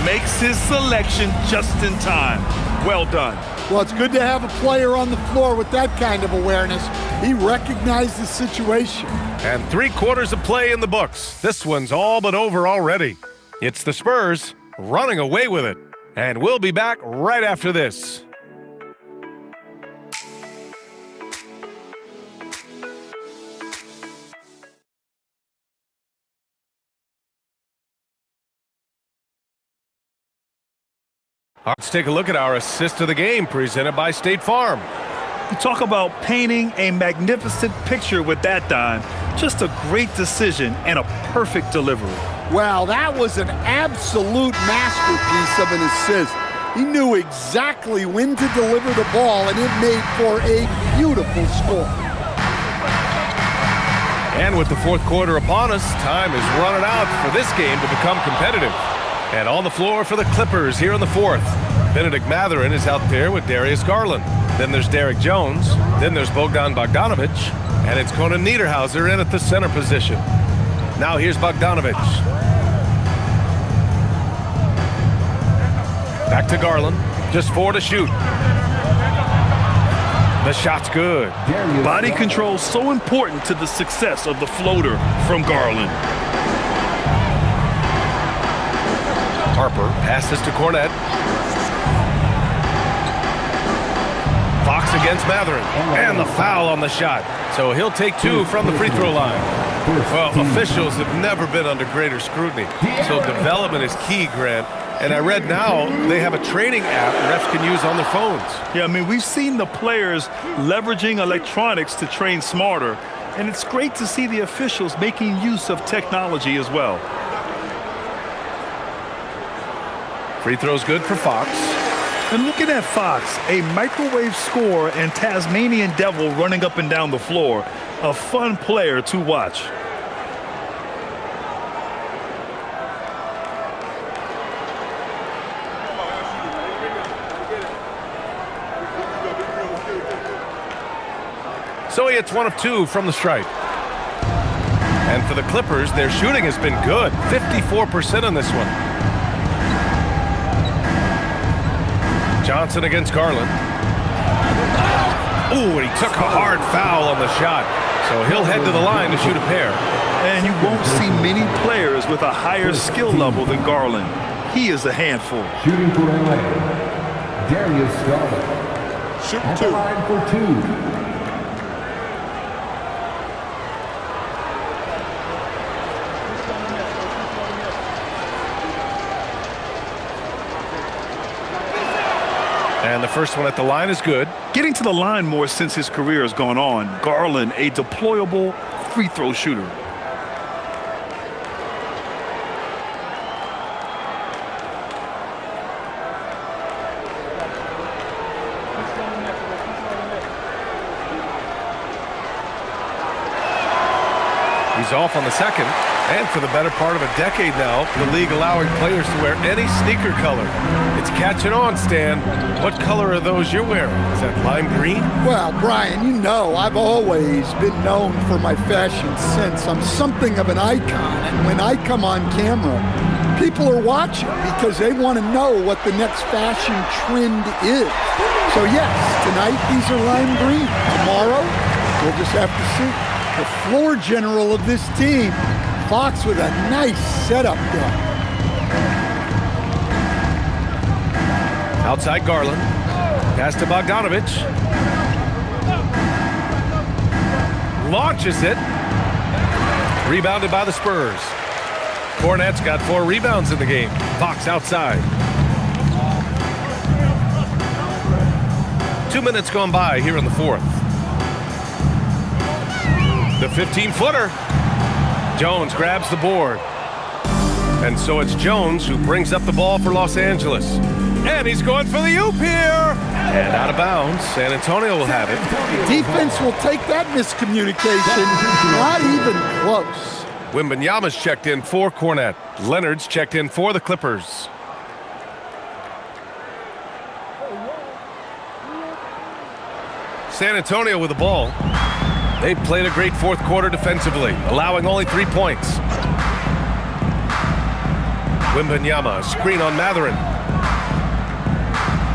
Makes his selection just in time. Well done. Well, it's good to have a player on the floor with that kind of awareness. He recognized the situation. And 3 quarters of play in the books. This one's all but over already. It's the Spurs running away with it. And we'll be back right after this. Let's take a look at our assist of the game presented by State Farm. You talk about painting a magnificent picture with that dime. Just a great decision and a perfect delivery. Well, that was an absolute masterpiece of an assist. He knew exactly when to deliver the ball, and it made for a beautiful score. And with the fourth quarter upon us, time is running out for this game to become competitive. And on the floor for the Clippers here in the fourth. Benedict Mathurin is out there with Darius Garland. Then there's Derek Jones. Then there's Bogdan Bogdanovic. And it's Conan Niederhauser in at the center position. Now here's Bogdanovic. Back to Garland. Just 4 to shoot. The shot's good. Body control so important to the success of the floater from Garland. Harper passes to Cornette. Fox against Mathurin. And the foul on the shot. So he'll take 2 from the free throw line. Well, officials have never been under greater scrutiny. So development is key, Grant. And I read now they have a training app refs can use on their phones. Yeah, I mean, we've seen the players leveraging electronics to train smarter. And it's great to see the officials making use of technology as well. Free throw's good for Fox. And looking at Fox, a microwave scorer and Tasmanian devil running up and down the floor. A fun player to watch. So he hits 1 of 2 from the stripe. And for the Clippers, their shooting has been good. 54% on this one. Johnson against Garland. Ooh, and he took a hard foul on the shot. So he'll head to the line to shoot a pair. And you won't see many players with a higher skill level than Garland. He is a handful. Shooting for LA, Darius Garland. Shoot At 2. the line for 2. And the first one at the line is good. Getting to the line more since his career has gone on. Garland, a deployable free throw shooter. He's off on the second. And for the better part of a decade now, the league allowing players to wear any sneaker color. It's catching on, Stan. What color are those you're wearing? Is that lime green? Well, Brian, you know I've always been known for my fashion sense. I'm something of an icon, and when I come on camera, people are watching because they want to know what the next fashion trend is. So yes, tonight these are lime green. Tomorrow, we'll just have to see. The floor general of this team, Fox, with a nice setup gun. Outside Garland. Pass to Bogdanovic. Launches it. Rebounded by the Spurs. Cornette's got 4 rebounds in the game. Fox outside. 2 minutes gone by here in the fourth. The 15-footer. Jones grabs the board. And so it's Jones who brings up the ball for Los Angeles. And he's going for the oop here. And out of bounds. San Antonio will have it. Defense will take that miscommunication. Not even close. Wembanyama's checked in for Cornette. Leonard's checked in for the Clippers. San Antonio with the ball. They've played a great fourth quarter defensively, allowing only 3 points. Wembanyama, screen on Mathurin.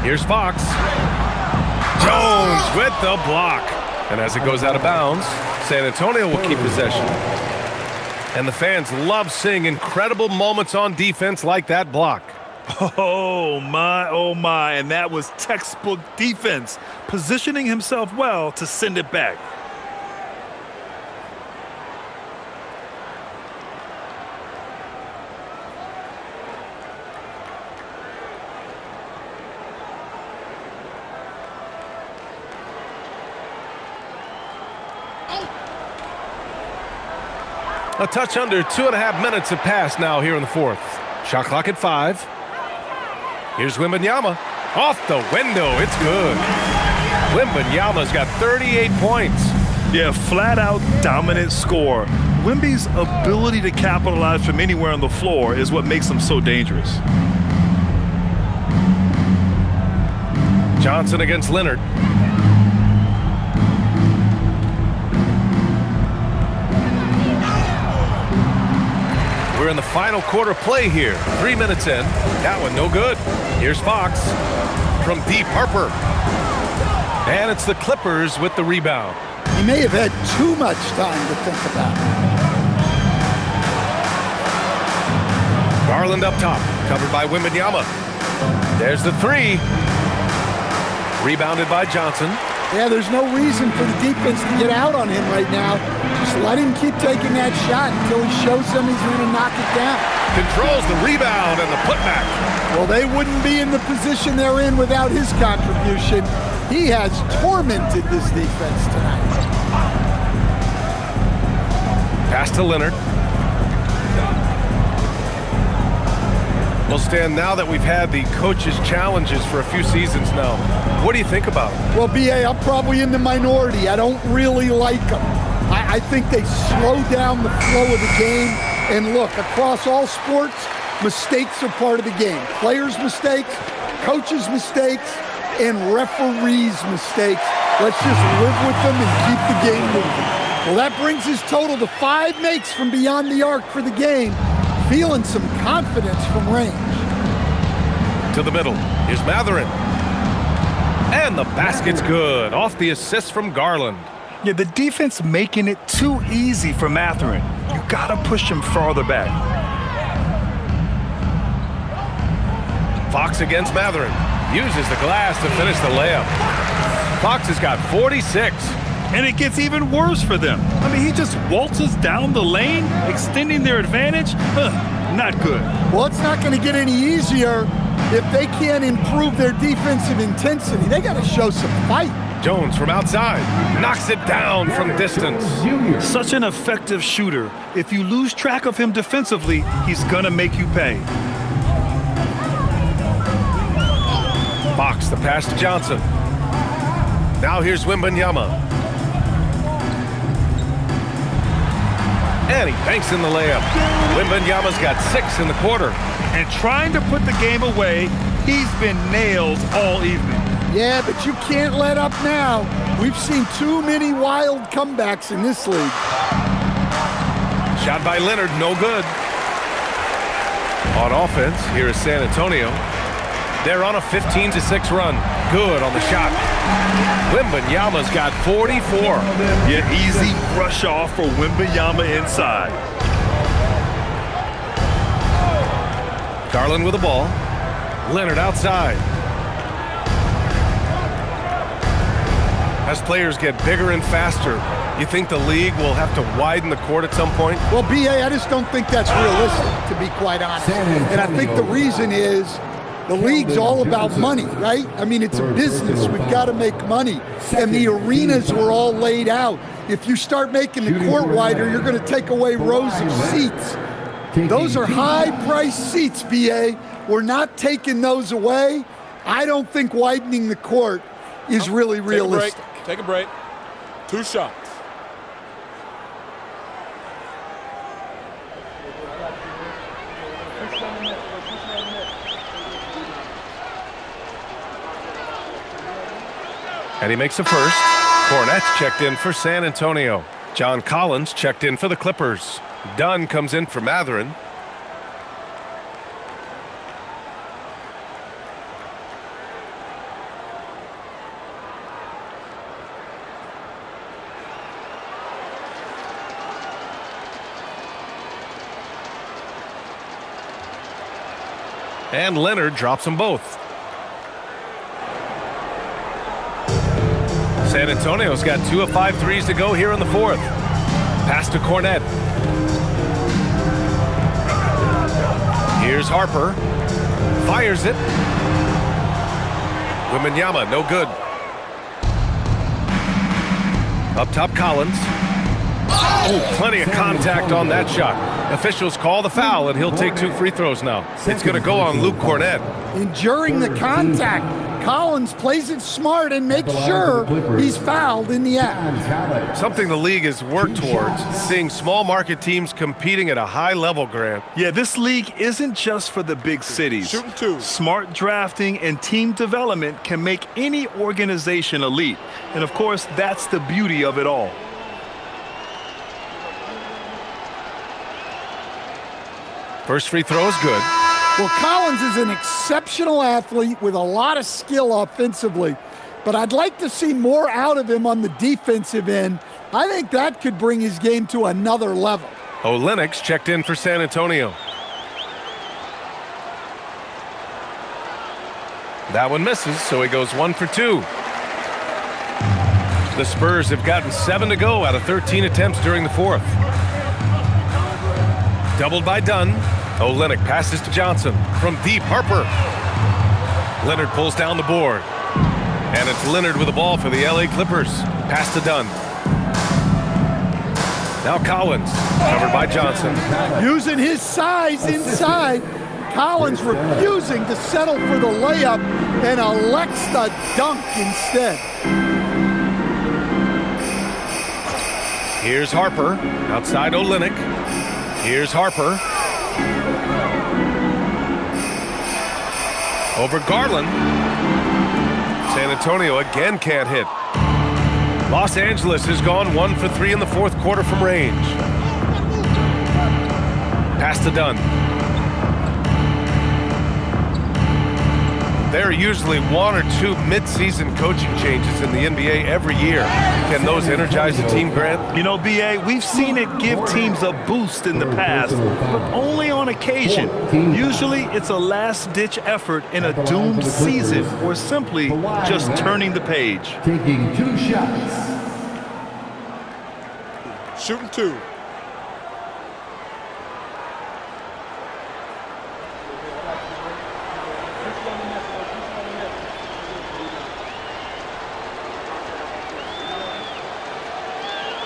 Here's Fox. Jones with the block. And as it goes out of bounds, San Antonio will keep possession. And the fans love seeing incredible moments on defense like that block. Oh my, and that was textbook defense, positioning himself well to send it back. A touch under 2.5 minutes have passed now here in the fourth. Shot clock at 5. Here's Wembanyama. Off the window. It's good. Wembanyama's got 38 points. Yeah, flat-out dominant score. Wemby's ability to capitalize from anywhere on the floor is what makes him so dangerous. Johnson against Leonard. We're in the final quarter play here. 3 minutes in. That one no good. Here's Fox from deep. Harper. And it's the Clippers with the rebound. He may have had too much time to think about it. Garland up top, covered by Wembanyama. There's the three. Rebounded by Johnson. Yeah, there's no reason for the defense to get out on him right now. Just let him keep taking that shot until he shows them he's going to knock it down. Controls the rebound and the putback. Well, they wouldn't be in the position they're in without his contribution. He has tormented this defense tonight. Pass to Leonard. Well, Stan, now that we've had the coaches' challenges for a few seasons now, what do you think about it? Well, B.A., I'm probably in the minority. I don't really like them. I think they slow down the flow of the game. And look, across all sports, mistakes are part of the game. Players' mistakes, coaches' mistakes, and referees' mistakes. Let's just live with them and keep the game moving. Well, that brings his total to 5 makes from beyond the arc for the game. Feeling some confidence from range. To the middle. Here's Mathurin. And the basket's good. Off the assist from Garland. Yeah, the defense making it too easy for Mathurin. You gotta push him farther back. Fox against Mathurin. Uses the glass to finish the layup. Fox has got 46. And it gets even worse for them. I mean, he just waltzes down the lane, extending their advantage. Not good. Well, it's not going to get any easier if they can't improve their defensive intensity. They got to show some fight. Jones from outside. Knocks it down from distance. Such an effective shooter. If you lose track of him defensively, he's going to make you pay. Fox, the pass to Johnson. Now here's Wembanyama. And he banks in the layup. Wembanyama's got 6 in the quarter. And trying to put the game away, he's been nails all evening. Yeah, but you can't let up now. We've seen too many wild comebacks in this league. Shot by Leonard, no good. On offense, here is San Antonio. They're on a 15-6 run. Good on the shot. Wembanyama's got 44. Yeah, easy brush off for Wembanyama inside. Garland with the ball. Leonard outside. As players get bigger and faster, you think the league will have to widen the court at some point? Well, B.A., I just don't think that's realistic, to be quite honest. And I think the reason is the league's all about money, right? I mean, it's a business. We've got to make money. And the arenas were all laid out. If you start making the court wider, you're going to take away rows of seats. Those are high-priced seats, B.A. We're not taking those away. I don't think widening the court is really realistic. Take a break. 2 shots. And he makes the first. Hornets checked in for San Antonio. John Collins checked in for the Clippers. Dunn comes in for Mathurin. And Leonard drops them both. San Antonio's got 2 of 5 threes to go here in the 4th. Pass to Cornet. Here's Harper. Fires it. Wembanyama, no good. Up top, Collins. Oh, plenty of contact on that shot. Officials call the foul, and he'll take 2 free throws now. It's going to go on Luke Cornet. Enduring the contact. Collins plays it smart and makes sure he's fouled in the act. Something the league has worked towards, seeing small market teams competing at a high level, Grant. Yeah, this league isn't just for the big cities. Shooting two. Smart drafting and team development can make any organization elite. And of course, that's the beauty of it all. First free throw is good. Well, Collins is an exceptional athlete with a lot of skill offensively, but I'd like to see more out of him on the defensive end. I think that could bring his game to another level. Lynx checked in for San Antonio. That one misses, so he goes 1 for 2. The Spurs have gotten 7 to go out of 13 attempts during the fourth. Doubled by Dunn. Olynyk passes to Johnson from deep. Harper. Leonard pulls down the board. And it's Leonard with the ball for the LA Clippers. Pass to Dunn. Now Collins, covered by Johnson. Using his size inside. Collins refusing to settle for the layup and elects the dunk instead. Here's Harper, outside Olynyk. Here's Harper. Over Garland. San Antonio again can't hit. Los Angeles has gone 1 for 3 in the fourth quarter from range. Pass to Dunn. There are usually 1 or 2 mid-season coaching changes in the NBA every year. Can those energize the team, Grant? You know, B.A., we've seen it give teams a boost in the past, but only on occasion. Usually it's a last-ditch effort in a doomed season or simply just turning the page. Taking 2 shots. Shooting two.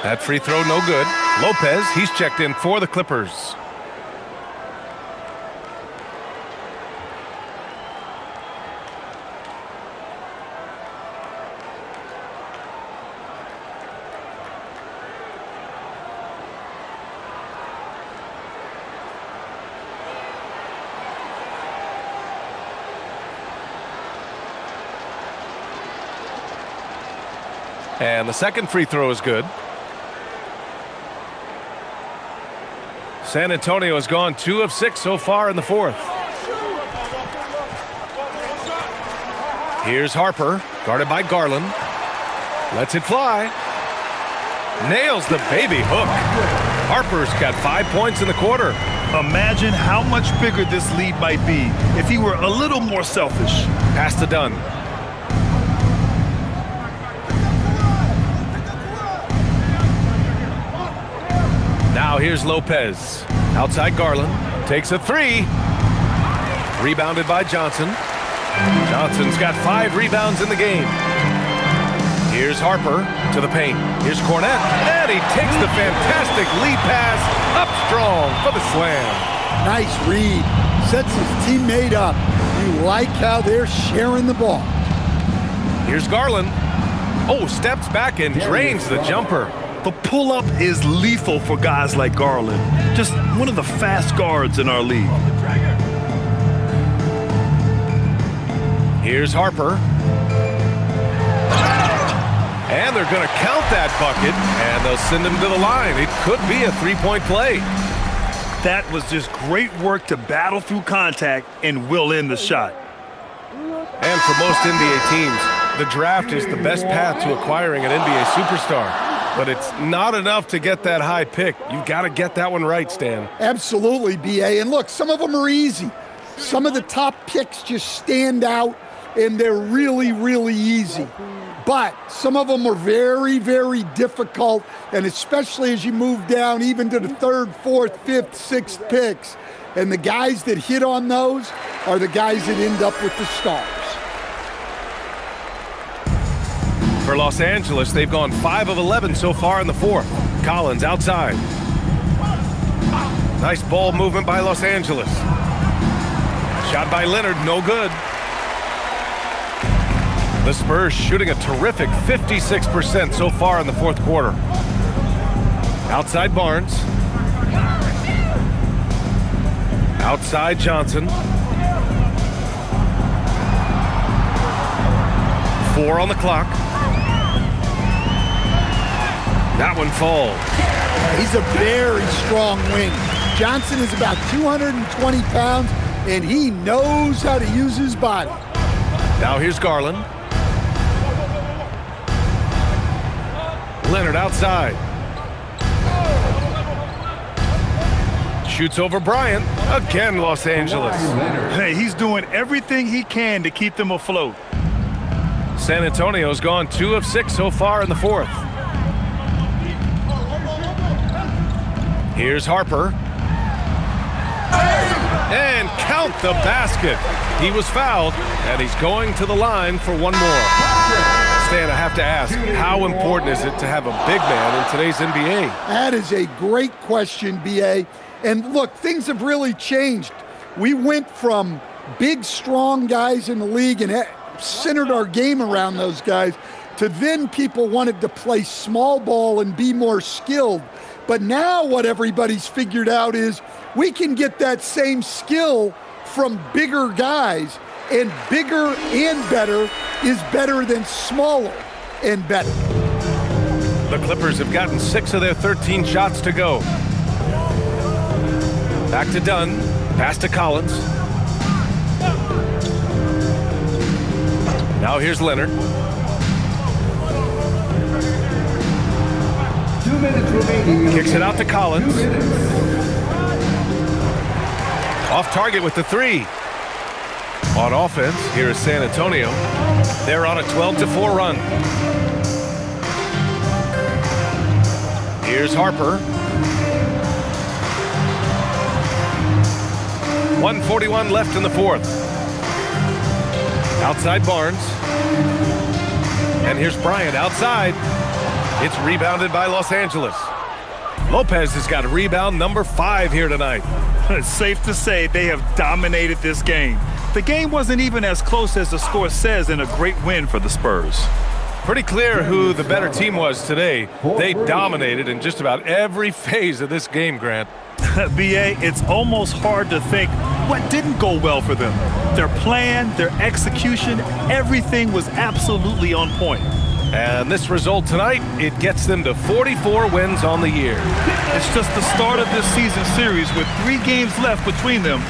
That free throw no good. Lopez, he's checked in for the Clippers. And the second free throw is good. San Antonio has gone 2 of 6 so far in the fourth. Here's Harper, guarded by Garland. Lets it fly. Nails the baby hook. Harper's got 5 points in the quarter. Imagine how much bigger this lead might be if he were a little more selfish. Pass to Dunn. Now here's Lopez. Outside Garland. Takes a 3. Rebounded by Johnson. Johnson's got 5 rebounds in the game. Here's Harper to the paint. Here's Cornette. And he takes the fantastic lead pass up strong for the slam. Nice read. Sets his teammate up. You like how they're sharing the ball. Here's Garland. Oh, steps back and drains the jumper. The pull-up is lethal for guys like Garland. Just one of the fast guards in our league. Here's Harper. And they're going to count that bucket, and they'll send him to the line. It could be a 3-point play. That was just great work to battle through contact and will in the shot. And for most NBA teams, the draft is the best path to acquiring an NBA superstar. But it's not enough to get that high pick. You've got to get that one right, Stan. Absolutely, B.A. And look, some of them are easy. Some of the top picks just stand out, and they're really, really easy. But some of them are very, very difficult, and especially as you move down even to the 3rd, 4th, 5th, 6th picks. And the guys that hit on those are the guys that end up with the stars. For Los Angeles, they've gone 5 of 11 so far in the fourth. Collins outside. Nice ball movement by Los Angeles. Shot by Leonard, no good. The Spurs shooting a terrific 56% so far in the fourth quarter. Outside Barnes. Outside Johnson. 4 on the clock. That one falls. He's a very strong wing. Johnson is about 220 pounds, and he knows how to use his body. Now here's Garland. Leonard outside. Shoots over Bryant. Again, Los Angeles. Hey, he's doing everything he can to keep them afloat. San Antonio's gone 2 of 6 so far in the fourth. Here's Harper. And count the basket. He was fouled, and he's going to the line for one more. Stan, I have to ask, how important is it to have a big man in today's NBA? That is a great question, B.A. And look, things have really changed. We went from big, strong guys in the league and centered our game around those guys to then people wanted to play small ball and be more skilled. But now what everybody's figured out is we can get that same skill from bigger guys, and bigger and better is better than smaller and better. The Clippers have gotten 6 of their 13 shots to go. Back to Dunn, pass to Collins. Now here's Leonard. 2 minutes remaining. Kicks it out to Collins. Off target with the 3. On offense, here is San Antonio. They're on a 12-4 run. Here's Harper. 1:41 left in the fourth. Outside Barnes. And here's Bryant outside. It's rebounded by Los Angeles. Lopez has got rebound number 5 here tonight. It's safe to say they have dominated this game. The game wasn't even as close as the score says in a great win for the Spurs. Pretty clear who the better team was today. They dominated in just about every phase of this game, Grant. B.A., it's almost hard to think what didn't go well for them. Their plan, their execution, everything was absolutely on point. And this result tonight, it gets them to 44 wins on the year. It's just the start of this season series with 3 games left between them,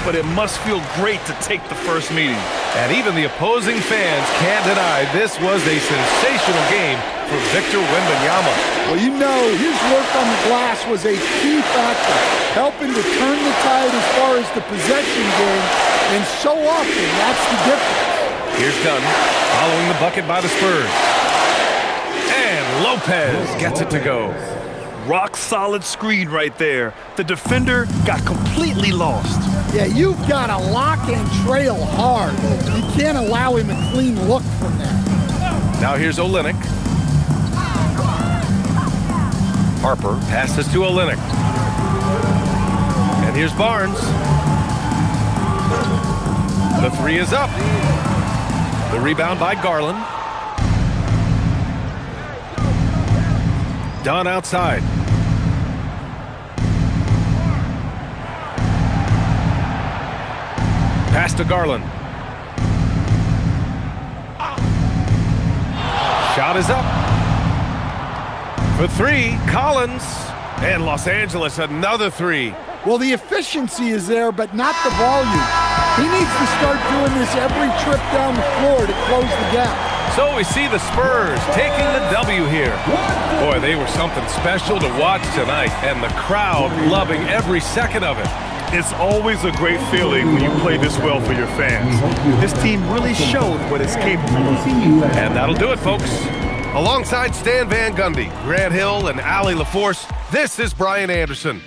but it must feel great to take the first meeting. And even the opposing fans can't deny this was a sensational game for Victor Wembanyama. Well, you know, his work on the glass was a key factor, helping to turn the tide as far as the possession game, and so often that's the difference. Here's Dunn, following the bucket by the Spurs. And Lopez gets it to go. Rock solid screen right there. The defender got completely lost. Yeah, you've got to lock and trail hard. You can't allow him a clean look from there. Now here's Olynyk. Harper passes to Olynyk. And here's Barnes. The 3 is up. The rebound by Garland. Dunn outside. Pass to Garland. Shot is up. For 3, Collins. And Los Angeles, another 3. Well, the efficiency is there, but not the volume. He needs to start doing this every trip down the floor to close the gap. So we see the Spurs taking the W here. Boy, they were something special to watch tonight, and the crowd loving every second of it. It's always a great feeling when you play this well for your fans. This team really showed what it's capable of. And that'll do it, folks. Alongside Stan Van Gundy, Grant Hill, and Allie LaForce, this is Brian Anderson.